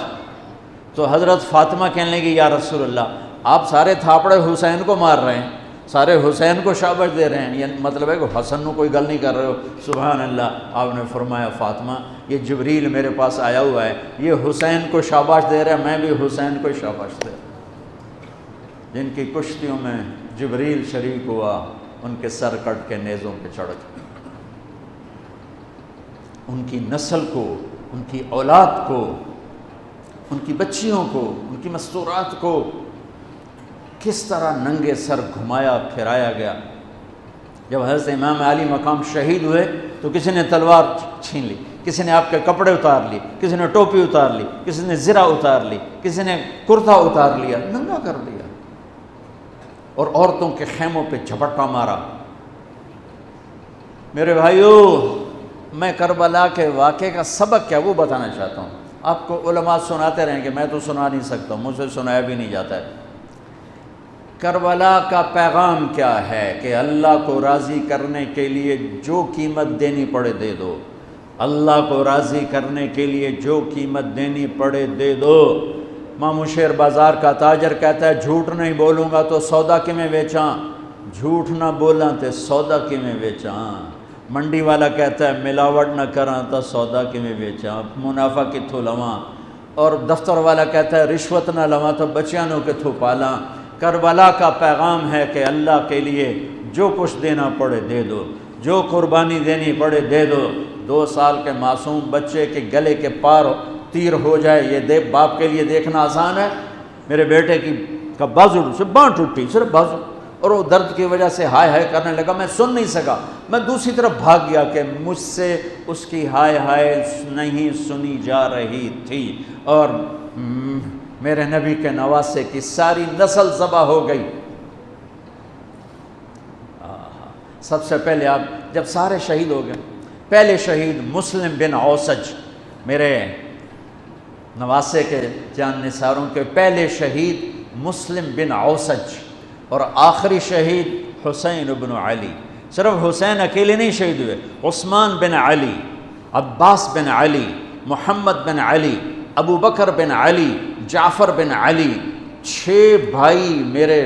تو حضرت فاطمہ کہنے لگی یا رسول اللہ آپ سارے تھاپڑے حسین کو مار رہے ہیں، سارے حسین کو شاباش دے رہے ہیں، یہ مطلب ہے کہ حسن نو کوئی گل نہیں کر رہے ہو؟ سبحان اللہ۔ آپ نے فرمایا فاطمہ یہ جبریل میرے پاس آیا ہوا ہے، یہ حسین کو شاباش دے رہا ہے، میں بھی حسین کو شاباش دے رہا ہوں۔ جن کی کشتیوں میں جبریل شریک ہوا ان کے سر کٹ کے نیزوں پہ چڑھ گئے، ان کی نسل کو، ان کی اولاد کو، ان کی بچیوں کو، ان کی مستورات کو کس طرح ننگے سر گھمایا پھرایا گیا۔ جب حضرت امام علی مقام شہید ہوئے تو کسی نے تلوار چھین لی، کسی نے آپ کے کپڑے اتار لی، کسی نے ٹوپی اتار لی، کسی نے زرہ اتار لی، کسی نے کرتا اتار لیا، ننگا کر دیا اور عورتوں کے خیموں پہ جھپٹا مارا۔ میرے بھائیو، میں کربلا کے واقعے کا سبق کیا وہ بتانا چاہتا ہوں۔ آپ کو علماء سناتے رہیں گے، میں تو سنا نہیں سکتا، مجھ سے سنایا بھی نہیں جاتا ہے۔ کربلا کا پیغام کیا ہے کہ اللہ کو راضی کرنے کے لیے جو قیمت دینی پڑے دے دو، اللہ کو راضی کرنے کے لیے جو قیمت دینی پڑے دے دو۔ مامو شیر بازار کا تاجر کہتا ہے جھوٹ نہیں بولوں گا تو سودا کی میں بیچاں، جھوٹ نہ بولاں تے سودا کی میں بیچاں۔ منڈی والا کہتا ہے ملاوٹ نہ کراں تو سودا کی میں بیچاں، منافع کتھوں لواں۔ اور دفتر والا کہتا ہے رشوت نہ لواں تو بچیاں نو کتھوں پالاں۔ کربلا کا پیغام ہے کہ اللہ کے لیے جو کچھ دینا پڑے دے دو، جو قربانی دینی پڑے دے دو۔ 2 سال کے معصوم بچے کے گلے کے پار تیر ہو جائے، یہ باپ کے لیے دیکھنا آسان ہے؟ میرے بیٹے کا بازو سے باں ٹوٹی، صرف بازو، اور وہ درد کی وجہ سے ہائے ہائے کرنے لگا، میں سن نہیں سکا، میں دوسری طرف بھاگ گیا کہ مجھ سے اس کی ہائے ہائے نہیں سنی جا رہی تھی، اور میرے نبی کے نواسے کی ساری نسل ذبح ہو گئی۔ سب سے پہلے آپ جب سارے شہید ہو گئے، پہلے شہید مسلم بن اوسج، میرے نواسے کے جان نثاروں کے پہلے شہید مسلم بن اوسج، اور آخری شہید حسین بن علی۔ صرف حسین اکیلے نہیں شہید ہوئے، عثمان بن علی، عباس بن علی، محمد بن علی، ابو بکر بن علی، جعفر بن علی، 6 بھائی میرے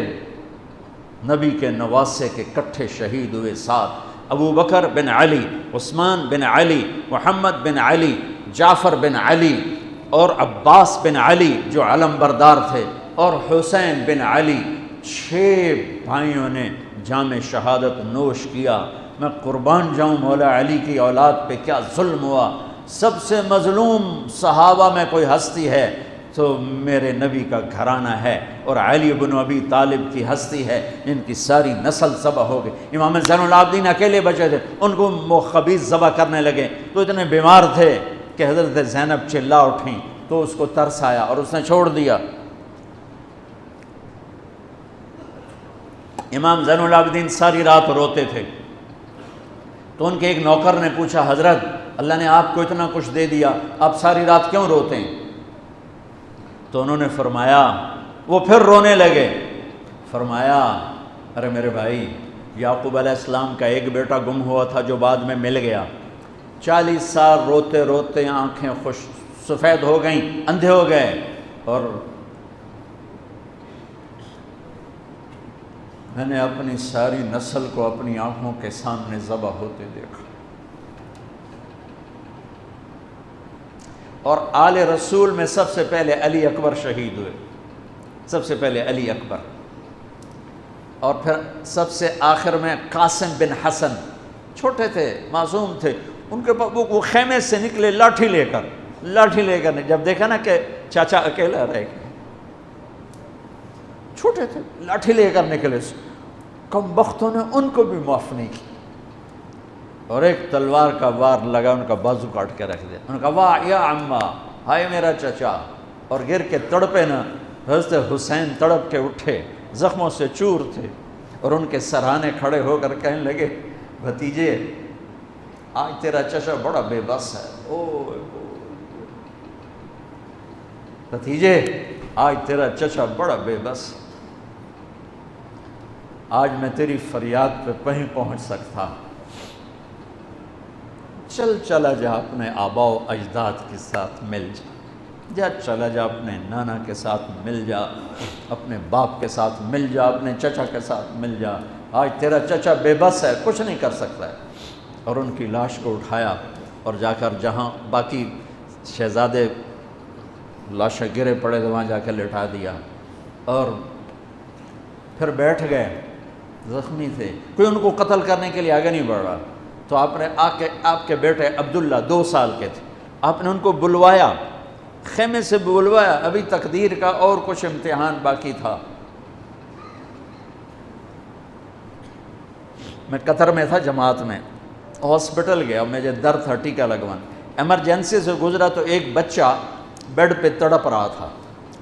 نبی کے نواسے کے کٹھے شہید ہوئے ساتھ۔ ابو بکر بن علی، عثمان بن علی، محمد بن علی، جعفر بن علی اور عباس بن علی جو علم بردار تھے، اور حسین بن علی، 6 بھائیوں نے جام شہادت نوش کیا۔ میں قربان جاؤں مولا علی کی اولاد پہ کیا ظلم ہوا۔ سب سے مظلوم صحابہ میں کوئی ہستی ہے تو میرے نبی کا گھرانہ ہے، اور علی بن ابی طالب کی ہستی ہے جن کی ساری نسل ذبح ہو گئی۔ امام زین العابدین اکیلے بچے تھے، ان کو خبیث ذبح کرنے لگے تو اتنے بیمار تھے کہ حضرت زینب چلا اٹھیں تو اس کو ترس آیا اور اس نے چھوڑ دیا۔ امام زین العابدین ساری رات روتے تھے، تو ان کے ایک نوکر نے پوچھا حضرت اللہ نے آپ کو اتنا کچھ دے دیا، آپ ساری رات کیوں روتے ہیں؟ تو انہوں نے فرمایا، وہ پھر رونے لگے، فرمایا ارے میرے بھائی، یعقوب علیہ السلام کا ایک بیٹا گم ہوا تھا جو بعد میں مل گیا، 40 سال روتے روتے آنکھیں سفید ہو گئیں، اندھے ہو گئے، اور میں نے اپنی ساری نسل کو اپنی آنکھوں کے سامنے ذبح ہوتے دیکھا۔ اور آل رسول میں سب سے پہلے علی اکبر شہید ہوئے، سب سے پہلے علی اکبر، اور پھر سب سے آخر میں قاسم بن حسن، چھوٹے تھے، معصوم تھے، ان کے پاس وہ خیمے سے نکلے لاٹھی لے کر جب دیکھا نا کہ چاچا اکیلا رہ گیا، چھوٹے تھے، لاٹھی لے کر نکلے، کم بختوں نے ان کو بھی معاف نہیں کی، اور ایک تلوار کا وار لگا، ان کا بازو کاٹ کے رکھ دیا، انہوں نے کہا واہ یا عمہ، ہائے میرا چچا، اور گر کے تڑپے نا، حضرت حسین تڑپ کے اٹھے، زخموں سے چور تھے، اور ان کے سرہانے کھڑے ہو کر کہنے لگے بھتیجے آج تیرا چچا بڑا بے بس ہے، بھتیجے آج تیرا چچا بڑا بے بس، آج میں تیری فریاد پہ کہیں پہنچ سکتا، چلا جا اپنے آباء و اجداد کے ساتھ مل جا، چلا جا اپنے نانا کے ساتھ مل جا، اپنے باپ کے ساتھ مل جا، اپنے چچا کے ساتھ مل جا، آج تیرا چچا بے بس ہے، کچھ نہیں کر سکتا ہے۔ اور ان کی لاش کو اٹھایا اور جا کر جہاں باقی شہزادے لاشیں گرے پڑے تھے وہاں جا کے لٹا دیا، اور پھر بیٹھ گئے، زخمی تھے، کوئی ان کو قتل کرنے کے لیے آگے نہیں بڑھ رہا، تو آپ نے آپ کے بیٹے عبداللہ 2 سال کے تھے، آپ نے ان کو بلوایا، خیمے سے بلوایا، ابھی تقدیر کا اور کچھ امتحان باقی تھا۔ میں قطر میں تھا جماعت میں، ہاسپٹل گیا، مجھے درد تھا ٹیکا لگوان، ایمرجنسی سے گزرا تو ایک بچہ بیڈ پہ تڑپ رہا تھا،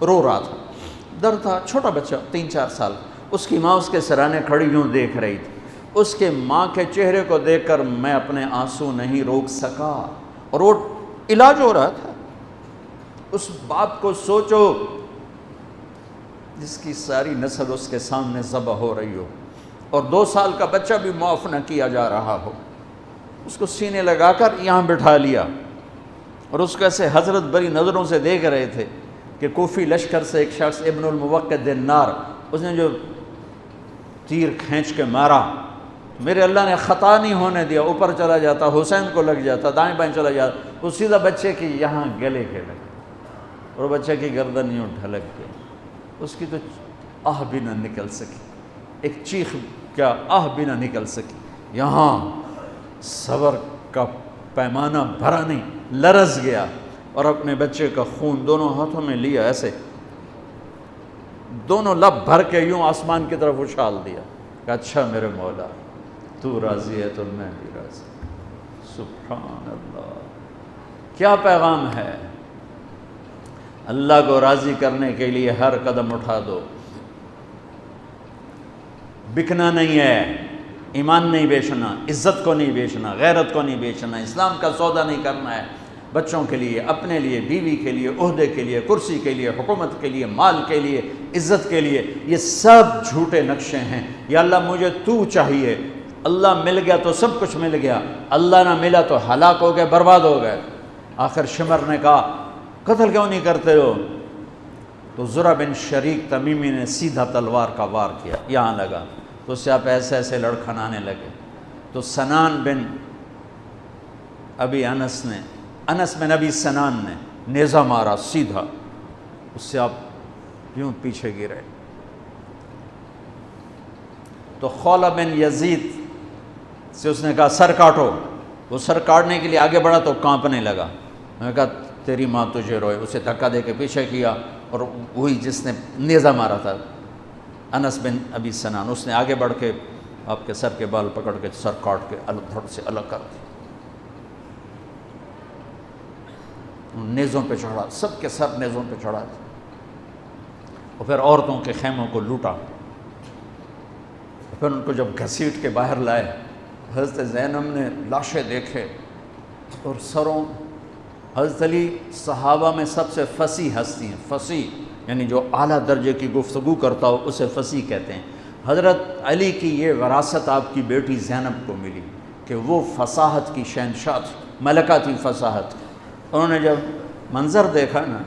رو رہا تھا، درد تھا، چھوٹا بچہ 3-4 سال، اس کی ماں اس کے سرانے کھڑی یوں دیکھ رہی تھی، اس کے ماں کے چہرے کو دیکھ کر میں اپنے آنسو نہیں روک سکا، اور وہ علاج ہو رہا تھا۔ اس باپ کو سوچو جس کی ساری نسل اس کے سامنے ذبح ہو رہی ہو، اور 2 سال کا بچہ بھی معاف نہ کیا جا رہا ہو، اس کو سینے لگا کر یہاں بٹھا لیا، اور اس کو ایسے حضرت بری نظروں سے دیکھ رہے تھے کہ کوفی لشکر سے ایک شخص ابن الموقد النار، اس نے جو تیر کھینچ کے مارا، میرے اللہ نے خطا نہیں ہونے دیا، اوپر چلا جاتا، حسین کو لگ جاتا، دائیں بائیں چلا جاتا، وہ سیدھا بچے کی یہاں گلے کے لگا، اور بچے کی گردن یوں ڈھلک گئی، اس کی تو آہ بھی نہ نکل سکی، ایک چیخ کیا آہ بھی نہ نکل سکی، یہاں صبر کا پیمانہ بھرا نہیں، لرز گیا، اور اپنے بچے کا خون دونوں ہاتھوں میں لیا، ایسے دونوں لب بھر کے یوں آسمان کی طرف اچھال دیا کہ اچھا میرے مولا تو راضی ہے تو میں بھی راضی۔ سبحان اللہ، کیا پیغام ہے! اللہ کو راضی کرنے کے لیے ہر قدم اٹھا دو، بکنا نہیں ہے، ایمان نہیں بیچنا، عزت کو نہیں بیچنا، غیرت کو نہیں بیچنا، اسلام کا سودا نہیں کرنا ہے، بچوں کے لیے، اپنے لیے، بیوی کے لیے، عہدے کے لیے، کرسی کے لیے، حکومت کے لیے، مال کے لیے، عزت کے لیے، یہ سب جھوٹے نقشے ہیں۔ یا اللہ مجھے تو چاہیے، اللہ مل گیا تو سب کچھ مل گیا، اللہ نہ ملا تو ہلاک ہو گئے، برباد ہو گئے۔ آخر شمر نے کہا قتل کیوں نہیں کرتے ہو؟ تو زرع بن شریک تمیمی نے سیدھا تلوار کا وار کیا، یہاں لگا، تو اس سے آپ ایسے ایسے لڑکھنانے لگے، تو سنان بن ابی انس بن ابی سنان نے نیزہ مارا سیدھا، اس سے آپ یوں پیچھے گرے۔ تو خولہ بن یزید سے اس نے کہا سر کاٹو، وہ سر کاٹنے کے لیے آگے بڑھا تو کانپنے لگا، میں نے کہا تیری ماں تجھے روئے، اسے دھکا دے کے پیچھے کیا، اور وہی جس نے نیزہ مارا تھا انس بن ابی سنان، اس نے آگے بڑھ کے آپ کے سر کے بال پکڑ کے سر کاٹ کے دھڑ سے الگ کر دیا، نیزوں پہ چڑھا، سب کے سر نیزوں پہ چڑھا دیا، اور پھر عورتوں کے خیموں کو لوٹا، پھر ان کو جب گھسیٹ کے باہر لائے، حضرت زینب نے لاشیں دیکھے اور سروں، حضرت علی صحابہ میں سب سے فصیح ہستی ہیں، فصیح یعنی جو اعلیٰ درجے کی گفتگو کرتا ہو اسے فصیح کہتے ہیں۔ حضرت علی کی یہ وراثت آپ کی بیٹی زینب کو ملی کہ وہ فصاحت کی شہنشاہ تھی، ملکہ تھی فصاحت۔ انہوں نے جب منظر دیکھا نا،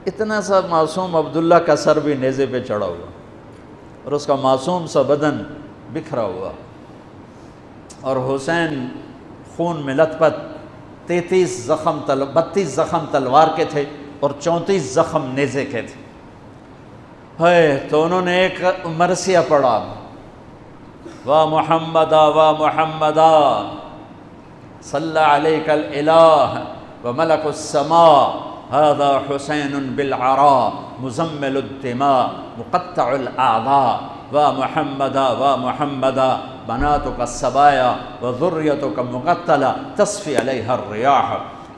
اتنا سا معصوم عبداللہ کا سر بھی نیزے پہ چڑھا ہوا، اور اس کا معصوم سا بدن بکھرا ہوا، اور حسین خون میں لت پت، 32 زخم تلوار کے تھے، اور 34 زخم نیزے کے تھے۔ تو انہوں نے ایک مرثیہ پڑھا، وا محمدا وا محمدا صلی علیک الالہ وملک السماء هذا حسین بالعراء مزمل الدماء مقطع الاعضاء وا محمدا وا محمدا بناتک السبایا وذریتک مقتلہ تصفی علیہ الریاح۔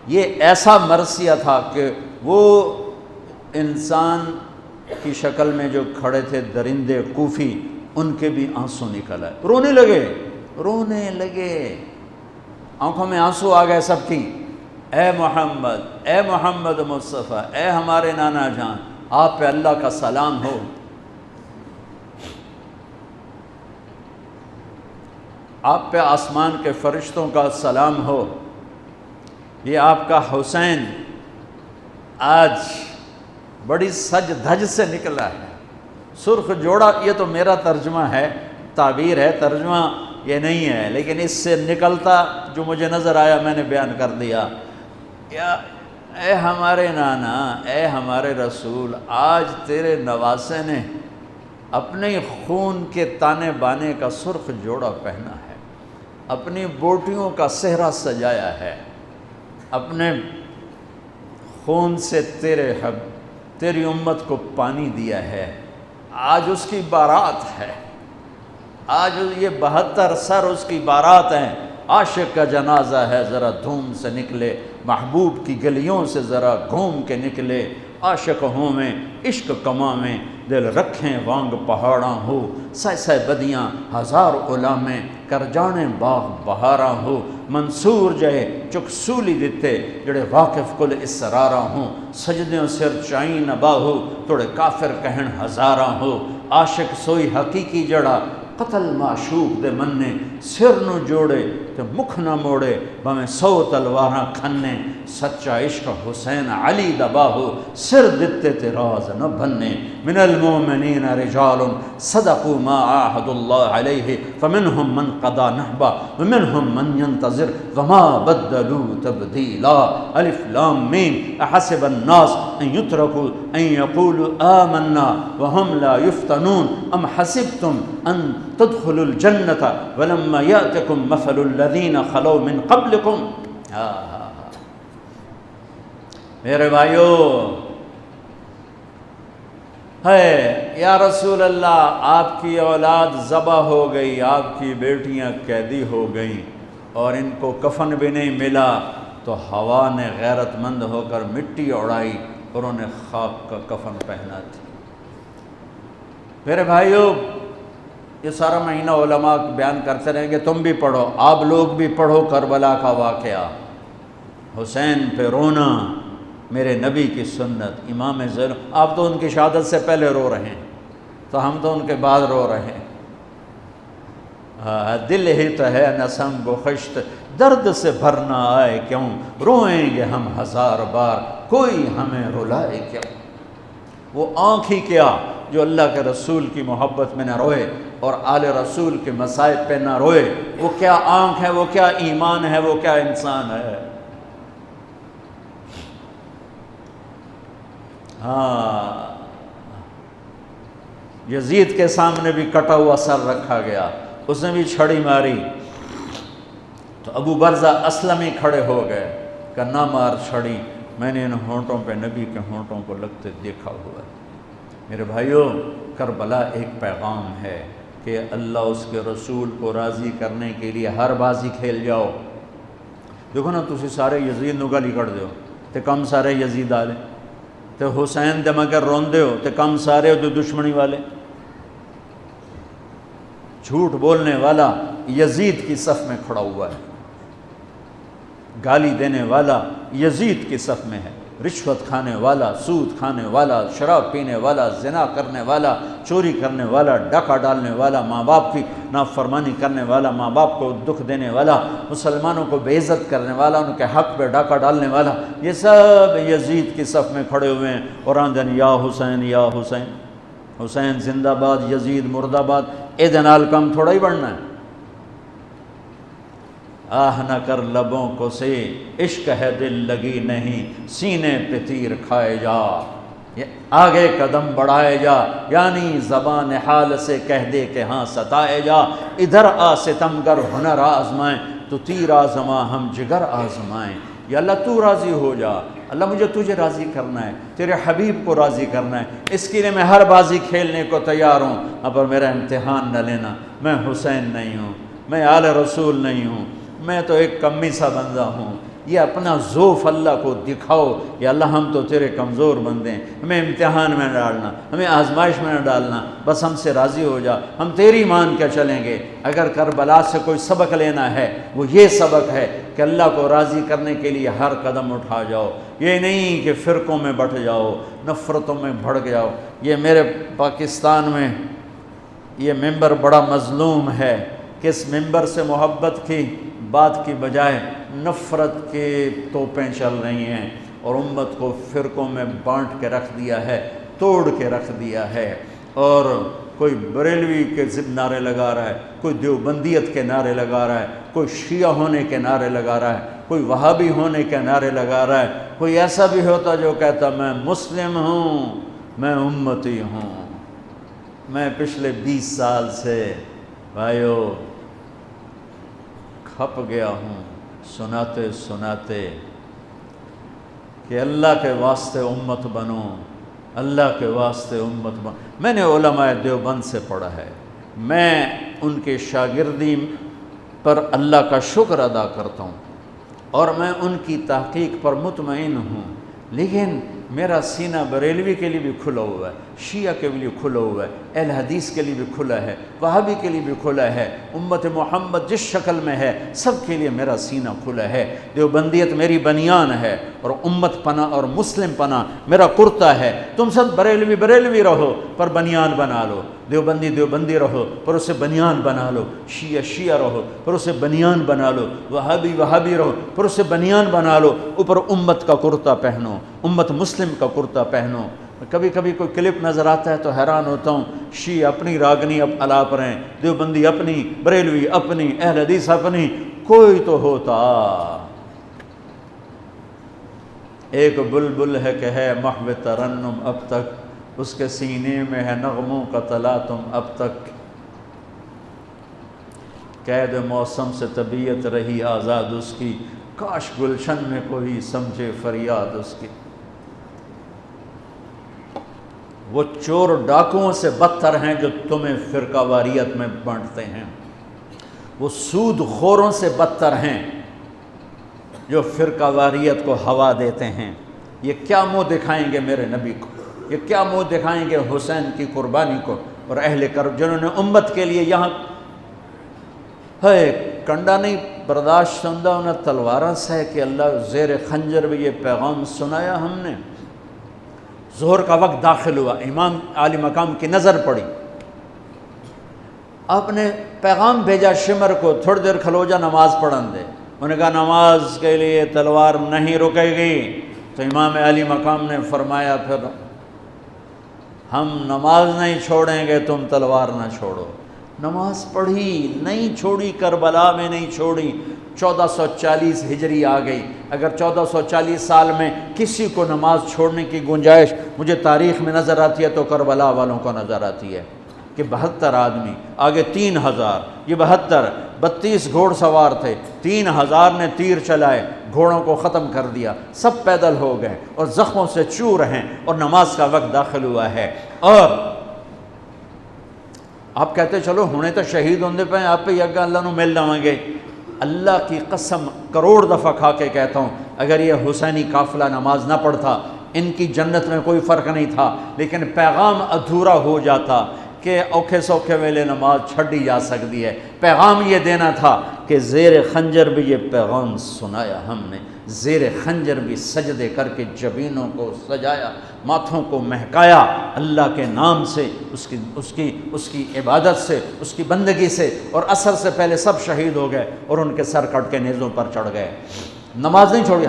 یہ ایسا مرثیہ تھا کہ وہ انسان کی شکل میں جو کھڑے تھے درندے کوفی، ان کے بھی آنسو نکل آئے، رونے لگے، آنکھوں میں آنسو آ گئے سب کی۔ اے محمد مصطفیٰ، اے ہمارے نانا جان، آپ پہ اللہ کا سلام ہو، آپ پہ آسمان کے فرشتوں کا سلام ہو، یہ آپ کا حسین آج بڑی سج دھج سے نکلا ہے، سرخ جوڑا۔ یہ تو میرا ترجمہ ہے، تعبیر ہے، ترجمہ یہ نہیں ہے، لیکن اس سے نکلتا جو مجھے نظر آیا میں نے بیان کر دیا۔ یا اے ہمارے نانا، اے ہمارے رسول، آج تیرے نواسے نے اپنے خون کے تانے بانے کا سرخ جوڑا پہنا ہے، اپنی بوٹیوں کا صحرا سجایا ہے، اپنے خون سے تیری امت کو پانی دیا ہے، آج اس کی بارات ہے، آج یہ 72 سر اس کی بارات ہیں۔ عاشق کا جنازہ ہے، ذرا دھوم سے نکلے، محبوب کی گلیوں سے ذرا گھوم کے نکلے، عاشق ہوں میں عشق کماں میں دل رکھیں وانگ پہاڑاں ہو، سہ بدیاں ہزار غلامیں کر جانے باغ بہاراں ہو، منصور جہے چک سولی دتے جڑے واقف کل اسراراں ہوں، سجدیوں سر چائیں نباہو توڑے کافر کہن ہزاراں ہو، عاشق سوئی حقیقی جڑا قتل معشوق دے مننے، سر نو جوڑے تے مکھ نہ موڑے، بھویں 100 تلواراں کھنے، سچا عشق حسین علی دباہو، سر دتے تے راز نہ بھنے، من المومنین رجال صدقوا ما عاہدوا اللہ علیہ فمنہم من قضا نحبہ ومنہم من ينتظر وما بدلوا تبدیلا۔ الف لام میم احسب الناس ان یترکوا ان یقولوا آمنا وهم لا یفتنون ام حسبتم ان تدخلوا الجنة ولما يأتكم مثل الذين خلوا من قبلكم۔ میرے بھائیو، ہے یا رسول اللہ، آپ کی اولاد ذبح ہو گئی، آپ کی بیٹیاں قیدی ہو گئیں اور ان کو کفن بھی نہیں ملا، تو ہوا نے غیرت مند ہو کر مٹی اڑائی اور انہیں خاک کا کفن پہنا تھی۔ میرے بھائیو، یہ سارا مہینہ علماء بیان کرتے رہیں گے، تم بھی پڑھو، آپ لوگ بھی پڑھو کربلا کا واقعہ، حسین پہ رونا، میرے نبی کی سنت، امام زین۔ آپ تو ان کی شہادت سے پہلے رو رہے ہیں، تو ہم تو ان کے بعد رو رہے ہیں۔ دل ہی تو ہے نسم گخشت، درد سے بھرنا آئے کیوں، روئیں گے ہم 1000 بار، کوئی ہمیں رلائے کیوں۔ وہ آنکھ ہی کیا جو اللہ کے رسول کی محبت میں نہ روئے اور آل رسول کے مصائب پہ نہ روئے، وہ کیا آنکھ ہے، وہ کیا ایمان ہے، وہ کیا انسان ہے۔ یزید کے سامنے بھی کٹا ہوا سر رکھا گیا، اس نے بھی چھڑی ماری، تو ابو برزہ اسلمی کھڑے ہو گئے کہ نہ مار چھڑی، میں نے ان ہونٹوں پہ نبی کے ہونٹوں کو لگتے دیکھا ہوا ہے۔ میرے بھائیوں، کربلا ایک پیغام ہے کہ اللہ اس کے رسول کو راضی کرنے کے لیے ہر بازی کھیل جاؤ۔ دیکھو نا، تسی سارے یزید نو گالی کڑ دیو تے کم سارے یزید آلے، تے حسین دے مگر روندے ہو تے کم سارے ہو دشمنی والے۔ جھوٹ بولنے والا یزید کی صف میں کھڑا ہوا ہے، گالی دینے والا یزید کی صف میں ہے، رشوت کھانے والا، سود کھانے والا، شراب پینے والا، زنا کرنے والا، چوری کرنے والا، ڈاکہ ڈالنے والا، ماں باپ کی نافرمانی کرنے والا، ماں باپ کو دکھ دینے والا، مسلمانوں کو بے عزت کرنے والا، ان کے حق پہ ڈاکہ ڈالنے والا، یہ سب یزید کی صف میں کھڑے ہوئے ہیں اور آندن یا حسین یا حسین، حسین زندہ باد، یزید مردہ باد۔ اے دنال کم تھوڑا ہی بڑھنا ہے۔ آہ نہ کر لبوں کو سے، عشق ہے دل لگی نہیں، سینے پہ تیر کھائے جا، آگے قدم بڑھائے جا، یعنی زبان حال سے کہہ دے کہ ہاں ستائے جا، ادھر آ ستمگر ہنر آزمائیں، تو تیر آزما ہم جگر آزمائیں۔ یا اللہ تو راضی ہو جا، اللہ مجھے تجھے راضی کرنا ہے، تیرے حبیب کو راضی کرنا ہے، اس کے لیے میں ہر بازی کھیلنے کو تیار ہوں، پر میرا امتحان نہ لینا، میں حسین نہیں ہوں، میں آل رسول نہیں ہوں، میں تو ایک کمی سا بندہ ہوں، یہ اپنا ذوف اللہ کو دکھاؤ، یا اللہ ہم تو تیرے کمزور بندے ہیں، ہمیں امتحان میں نہ ڈالنا، ہمیں آزمائش میں نہ ڈالنا، بس ہم سے راضی ہو جا، ہم تیری مان کے چلیں گے۔ اگر کربلا سے کوئی سبق لینا ہے وہ یہ سبق ہے کہ اللہ کو راضی کرنے کے لیے ہر قدم اٹھا جاؤ، یہ نہیں کہ فرقوں میں بٹ جاؤ، نفرتوں میں بھڑک جاؤ۔ یہ میرے پاکستان میں یہ ممبر بڑا مظلوم ہے کہ اس ممبر سے محبت کی بات کی بجائے نفرت کے توپیں چل رہی ہیں، اور امت کو فرقوں میں بانٹ کے رکھ دیا ہے، توڑ کے رکھ دیا ہے، اور کوئی بریلوی کے نعرے لگا رہا ہے، کوئی دیوبندیت کے نعرے لگا رہا ہے، کوئی شیعہ ہونے کے نعرے لگا رہا ہے، کوئی وہابی ہونے کے نعرے لگا رہا ہے، کوئی ایسا بھی ہوتا جو کہتا میں مسلم ہوں، میں امتی ہوں۔ میں پچھلے 20 سال سے بھائیو کھپ گیا ہوں سناتے سناتے کہ اللہ کے واسطے امت بنو، اللہ کے واسطے امت بنو۔ میں نے علماء دیوبند سے پڑھا ہے، میں ان کے شاگردی پر اللہ کا شکر ادا کرتا ہوں، اور میں ان کی تحقیق پر مطمئن ہوں، لیکن میرا سینہ بریلوی کے لیے بھی کھلا ہوا ہے، شیعہ کے لیے کھلا ہوا ہے، اہل حدیث کے لیے بھی کھلا ہے، وہابی کے لیے بھی کھلا ہے، امت محمد جس شکل میں ہے سب کے لیے میرا سینہ کھلا ہے۔ دیوبندیت میری بنیان ہے، اور امت پناہ اور مسلم پناہ میرا کرتا ہے۔ تم سب بریلوی بریلوی رہو پر بنیان بنا لو، دیوبندی دیوبندی رہو پر اسے بنیان بنا لو، شیعہ شیعہ رہو پر اسے بنیان بنا لو، وہابی وہابی رہو پر اسے بنیان بنا لو، اوپر امت کا کرتا پہنو، امت مسلم کا کرتا پہنو۔ کبھی کبھی کوئی کلپ نظر آتا ہے تو حیران ہوتا ہوں، شیعہ اپنی راگنی اب الاپ رہے ہیں، دیوبندی اپنی، بریلوی اپنی، اہل حدیث اپنی، کوئی تو ہوتا۔ ایک بلبل ہے کہ ہے محو ترنم اب تک، اس کے سینے میں ہے نغموں کا تلاطم اب تک، قید موسم سے طبیعت رہی آزاد اس کی، کاش گلشن میں کوئی سمجھے فریاد اس کی۔ وہ چور ڈاکوؤں سے بدتر ہیں جو تمہیں فرقہ واریت میں بانٹتے ہیں، وہ سود خوروں سے بدتر ہیں جو فرقہ واریت کو ہوا دیتے ہیں۔ یہ کیا منہ دکھائیں گے میرے نبی کو، یہ کیا منہ دکھائیں گے حسین کی قربانی کو اور اہل کرب جنہوں نے امت کے لیے یہاں ہے کنڈا نہیں برداشت سندہ انہیں تلوارہ سے کہ اللہ زیر خنجر بھی یہ پیغام سنایا ہم نے۔ ظہر کا وقت داخل ہوا، امام عالی مقام کی نظر پڑی، آپ نے پیغام بھیجا شمر کو تھوڑی دیر کھلو جا نماز پڑھن دے، انہوں نے کہا نماز کے لیے تلوار نہیں رکے گی، تو امام عالی مقام نے فرمایا پھر ہم نماز نہیں چھوڑیں گے تم تلوار نہ چھوڑو۔ نماز پڑھی، نہیں چھوڑی، کربلا میں نہیں چھوڑی۔ 1440 ہجری آ گئی، اگر 1440 سال میں کسی کو نماز چھوڑنے کی گنجائش مجھے تاریخ میں نظر آتی ہے تو کربلا والوں کو نظر آتی ہے کہ 72 آدمی، آگے 3000، یہ 72، 32 گھوڑ سوار تھے، 3000 نے تیر چلائے، گھوڑوں کو ختم کر دیا، سب پیدل ہو گئے اور زخموں سے چور ہیں، اور نماز کا وقت داخل ہوا ہے۔ اور آپ کہتے چلو ہونے تو شہید ہوندے پہ آپ پہ یگا اللہ نو مل جاؤں گے۔ اللہ کی قسم کروڑ دفعہ کھا کے کہتا ہوں، اگر یہ حسینی قافلہ نماز نہ پڑھتا ان کی جنت میں کوئی فرق نہیں تھا، لیکن پیغام ادھورا ہو جاتا کہ اوکھے سوکھے ویلے نماز چھڑی جا سکتی ہے۔ پیغام یہ دینا تھا کہ زیر خنجر بھی یہ پیغام سنایا ہم نے، زیر خنجر بھی سجدے کر کے جبینوں کو سجایا، ماتھوں کو مہکایا اللہ کے نام سے، اس کی عبادت سے، اس کی بندگی سے، اور عصر سے پہلے سب شہید ہو گئے اور ان کے سر کٹ کے نیزوں پر چڑھ گئے۔ نماز نہیں چھوڑی،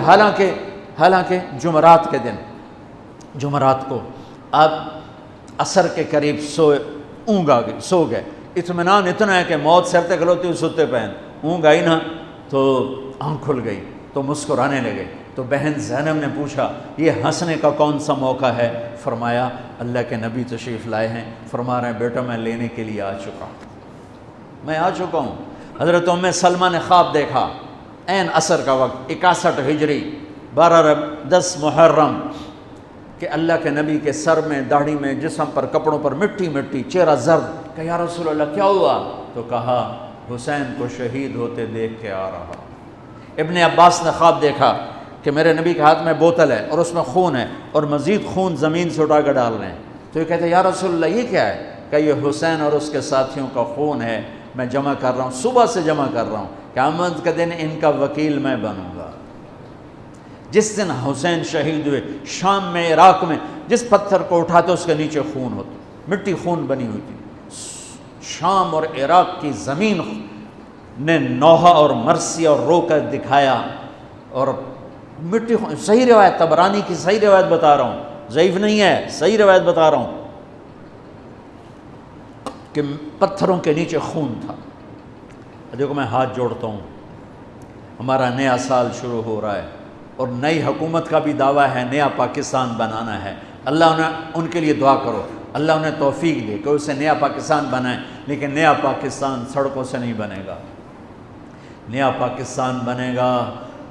حالانکہ جمعرات کے دن، جمعرات کو آپ عصر کے قریب سو گئے، اطمینان اتنا ہے کہ موت سر تے کھلوتی ستے پہن، اونگ آئی نا تو آنکھ کھل گئی تو مسکرانے لگے۔ تو بہن زینب نے پوچھا یہ ہنسنے کا کون سا موقع ہے؟ فرمایا اللہ کے نبی تشریف لائے ہیں، فرما رہے ہیں بیٹا میں لینے کے لیے آ چکا ہوں، میں آ چکا ہوں۔ حضرت ام سلمہ نے خواب دیکھا، عین عصر کا وقت 61 ہجری 10 محرم، کہ اللہ کے نبی کے سر میں، داڑھی میں، جسم پر، کپڑوں پر مٹی مٹی، چہرہ زرد۔ کہ یا رسول اللہ کیا ہوا؟ تو کہا حسین کو شہید ہوتے دیکھ کے آ رہا۔ ابن عباس نے خواب دیکھا کہ میرے نبی کے ہاتھ میں بوتل ہے اور اس میں خون ہے اور مزید خون زمین سے اٹھا کر ڈال رہے ہیں۔ تو یہ کہتے ہیں یا رسول اللہ یہ کیا ہے؟ کہ یہ حسین اور اس کے ساتھیوں کا خون ہے، میں جمع کر رہا ہوں، صبح سے جمع کر رہا ہوں، قیامت کے دن ان کا وکیل میں بنوں گا۔ جس دن حسین شہید ہوئے شام میں، عراق میں، جس پتھر کو اٹھاتے اس کے نیچے خون ہوتا، مٹی خون بنی ہوئی تھی۔ شام اور عراق کی زمین نے نوحہ اور مرثیہ اور رو کر دکھایا، اور مٹی خون۔ صحیح روایت، طبرانی کی صحیح روایت بتا رہا ہوں، ضعیف نہیں ہے، صحیح روایت بتا رہا ہوں کہ پتھروں کے نیچے خون تھا۔ دیکھو میں ہاتھ جوڑتا ہوں، ہمارا نیا سال شروع ہو رہا ہے اور نئی حکومت کا بھی دعویٰ ہے، نیا پاکستان بنانا ہے۔ اللہ ان کے لیے دعا کرو، اللہ انہیں توفیق دے کہ اسے نیا پاکستان بنائیں، لیکن نیا پاکستان سڑکوں سے نہیں بنے گا۔ نیا پاکستان بنے گا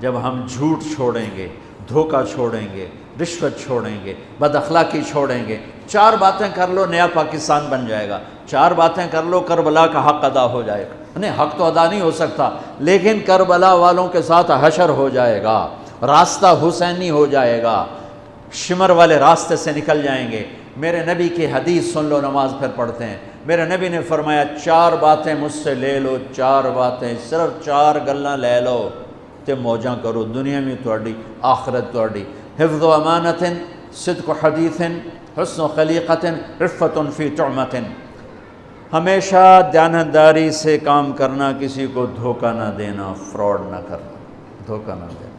جب ہم جھوٹ چھوڑیں گے، دھوکہ چھوڑیں گے، رشوت چھوڑیں گے، بد اخلاقی چھوڑیں گے۔ 4 باتیں کر لو نیا پاکستان بن جائے گا، 4 باتیں کر لو کربلا کا حق ادا ہو جائے گا۔ نہیں، حق تو ادا نہیں ہو سکتا، لیکن کربلا والوں کے ساتھ حشر ہو جائے گا، راستہ حسینی ہو جائے گا، شمر والے راستے سے نکل جائیں گے۔ میرے نبی کی حدیث سن لو، نماز پھر پڑھتے ہیں۔ میرے نبی نے فرمایا 4 باتیں مجھ سے لے لو، 4 باتیں، صرف 4 گلاں لے لو تے موجاں کرو، دنیا میں تہاڈی، آخرت تہاڈی۔ حفظ و امانت، صدق و حدیث، حسن و خلیقت، رفت فی طعمت۔ ہمیشہ دیانتداری سے کام کرنا، کسی کو دھوکہ نہ دینا، فراڈ نہ کرنا، دھوکہ نہ دینا،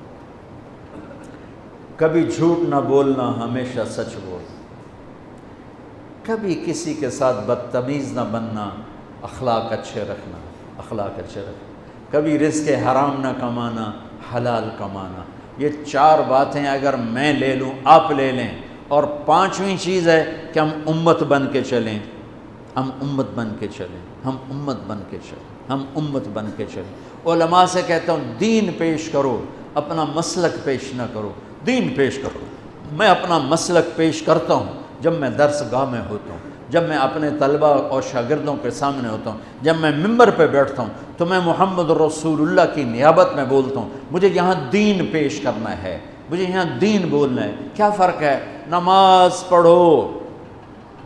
کبھی جھوٹ نہ بولنا، ہمیشہ سچ بولنا، کبھی کسی کے ساتھ بدتمیز نہ بننا، اخلاق اچھے رکھنا، اخلاق اچھے رکھنا، کبھی رزق حرام نہ کمانا، حلال کمانا۔ یہ 4 باتیں اگر میں لے لوں، آپ لے لیں، اور 5ویں چیز ہے کہ ہم امت بن کے چلیں، ہم امت بن کے چلیں، ہم امت بن کے چلیں، ہم امت بن کے چلیں۔ علماء سے کہتا ہوں دین پیش کرو، اپنا مسلک پیش نہ کرو، دین پیش کرو۔ میں اپنا مسلک پیش کرتا ہوں جب میں درس گاہ میں ہوتا ہوں، جب میں اپنے طلبہ اور شاگردوں کے سامنے ہوتا ہوں، جب میں ممبر پہ بیٹھتا ہوں تو میں محمد رسول اللہ کی نیابت میں بولتا ہوں، مجھے یہاں دین پیش کرنا ہے، مجھے یہاں دین بولنا ہے۔ کیا فرق ہے؟ نماز پڑھو،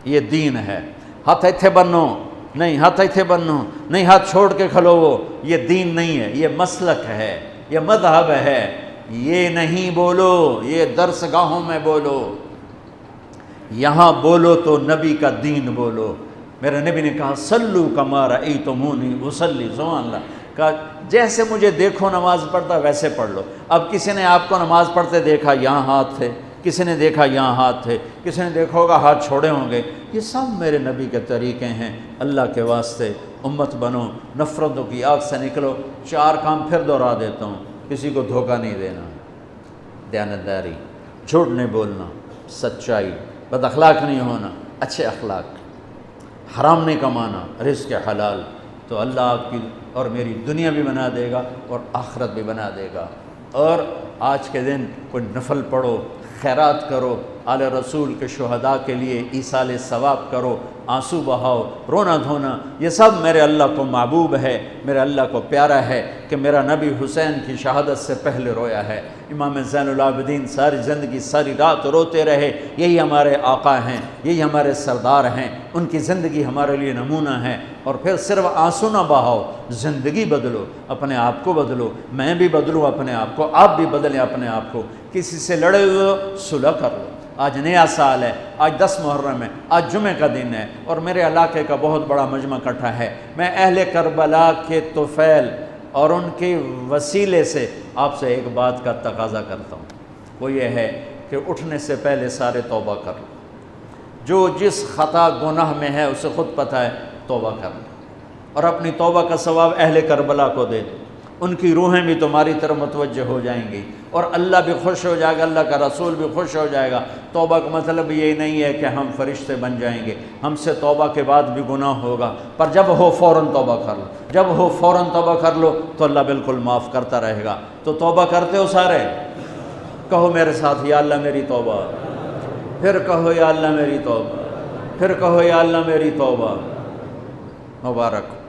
یہ دین ہے۔ ہاتھ ایتھے بنو، نہیں ہاتھ ایتھے بنو، نہیں ہاتھ چھوڑ کے کھلو، یہ دین نہیں ہے، یہ مسلک ہے، یہ مذہب ہے۔ یہ نہیں بولو، یہ درس گاہوں میں بولو، یہاں بولو تو نبی کا دین بولو۔ میرے نبی نے کہا صلو کما رأیتمونی اصلی، سبحان اللہ، کہا جیسے مجھے دیکھو نماز پڑھتا ویسے پڑھ لو۔ اب کسی نے آپ کو نماز پڑھتے دیکھا، یہاں ہاتھ تھے، کسی نے دیکھا یہاں ہاتھ تھے، کسی نے دیکھا ہوگا ہاتھ چھوڑے ہوں گے، یہ سب میرے نبی کے طریقے ہیں۔ اللہ کے واسطے امت بنو، نفرتوں کی آگ سے نکلو۔ 4 کام پھر دہرا دیتا ہوں، کسی کو دھوکہ نہیں دینا، دیانتداری، جھوٹ نہیں بولنا، سچائی، بد اخلاق نہیں ہونا، اچھے اخلاق، حرام نہیں کمانا، رزق حلال، تو اللہ آپ کی اور میری دنیا بھی بنا دے گا اور آخرت بھی بنا دے گا۔ اور آج کے دن کوئی نفل پڑھو، خیرات کرو، آل رسول کے شہداء کے لیے ایصال ثواب کرو، آنسو بہاؤ، رونا دھونا، یہ سب میرے اللہ کو محبوب ہے، میرے اللہ کو پیارا ہے کہ میرا نبی حسین کی شہادت سے پہلے رویا ہے۔ امام زین العابدین ساری زندگی ساری رات روتے رہے، یہی ہمارے آقا ہیں، یہی ہمارے سردار ہیں، ان کی زندگی ہمارے لیے نمونہ ہے۔ اور پھر صرف آنسو نہ بہاؤ، زندگی بدلو، اپنے آپ کو بدلو، میں بھی بدلوں اپنے آپ کو، آپ بھی بدلیں اپنے آپ کو۔ کسی سے لڑے ہوئے ہو صلح کر لو، آج نیا سال ہے، آج 10 محرم ہے، آج جمعہ کا دن ہے، اور میرے علاقے کا بہت بڑا مجمع اکٹھا ہے۔ میں اہل کربلا کے طفیل اور ان کے وسیلے سے آپ سے ایک بات کا تقاضا کرتا ہوں، وہ یہ ہے کہ اٹھنے سے پہلے سارے توبہ کر لو۔ جو جس خطا گناہ میں ہے اسے خود پتہ ہے، توبہ کر لو، اور اپنی توبہ کا ثواب اہل کربلا کو دے دو۔ ان کی روحیں بھی تمہاری طرف متوجہ ہو جائیں گی، اور اللہ بھی خوش ہو جائے گا، اللہ کا رسول بھی خوش ہو جائے گا۔ توبہ کا مطلب یہ نہیں ہے کہ ہم فرشتے بن جائیں گے، ہم سے توبہ کے بعد بھی گناہ ہوگا، پر جب ہو فوراً توبہ کر لو، جب ہو فوراً توبہ کر لو تو اللہ بالکل معاف کرتا رہے گا۔ تو توبہ کرتے ہو سارے؟ کہو میرے ساتھ، یا اللہ میری توبہ، پھر کہو یا اللہ میری توبہ، پھر کہو یا اللہ میری توبہ۔ مبارک ہو،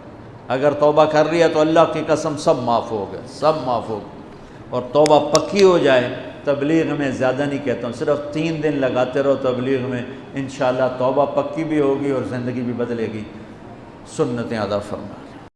اگر توبہ کر لیا تو اللہ کی قسم سب معاف ہو گئے، سب معاف ہو گئے۔ اور توبہ پکی ہو جائے، تبلیغ میں زیادہ نہیں کہتا ہوں، صرف 3 دن لگاتے رہو تبلیغ میں، انشاءاللہ توبہ پکی بھی ہوگی اور زندگی بھی بدلے گی۔ سنتیں ادا فرمائیں۔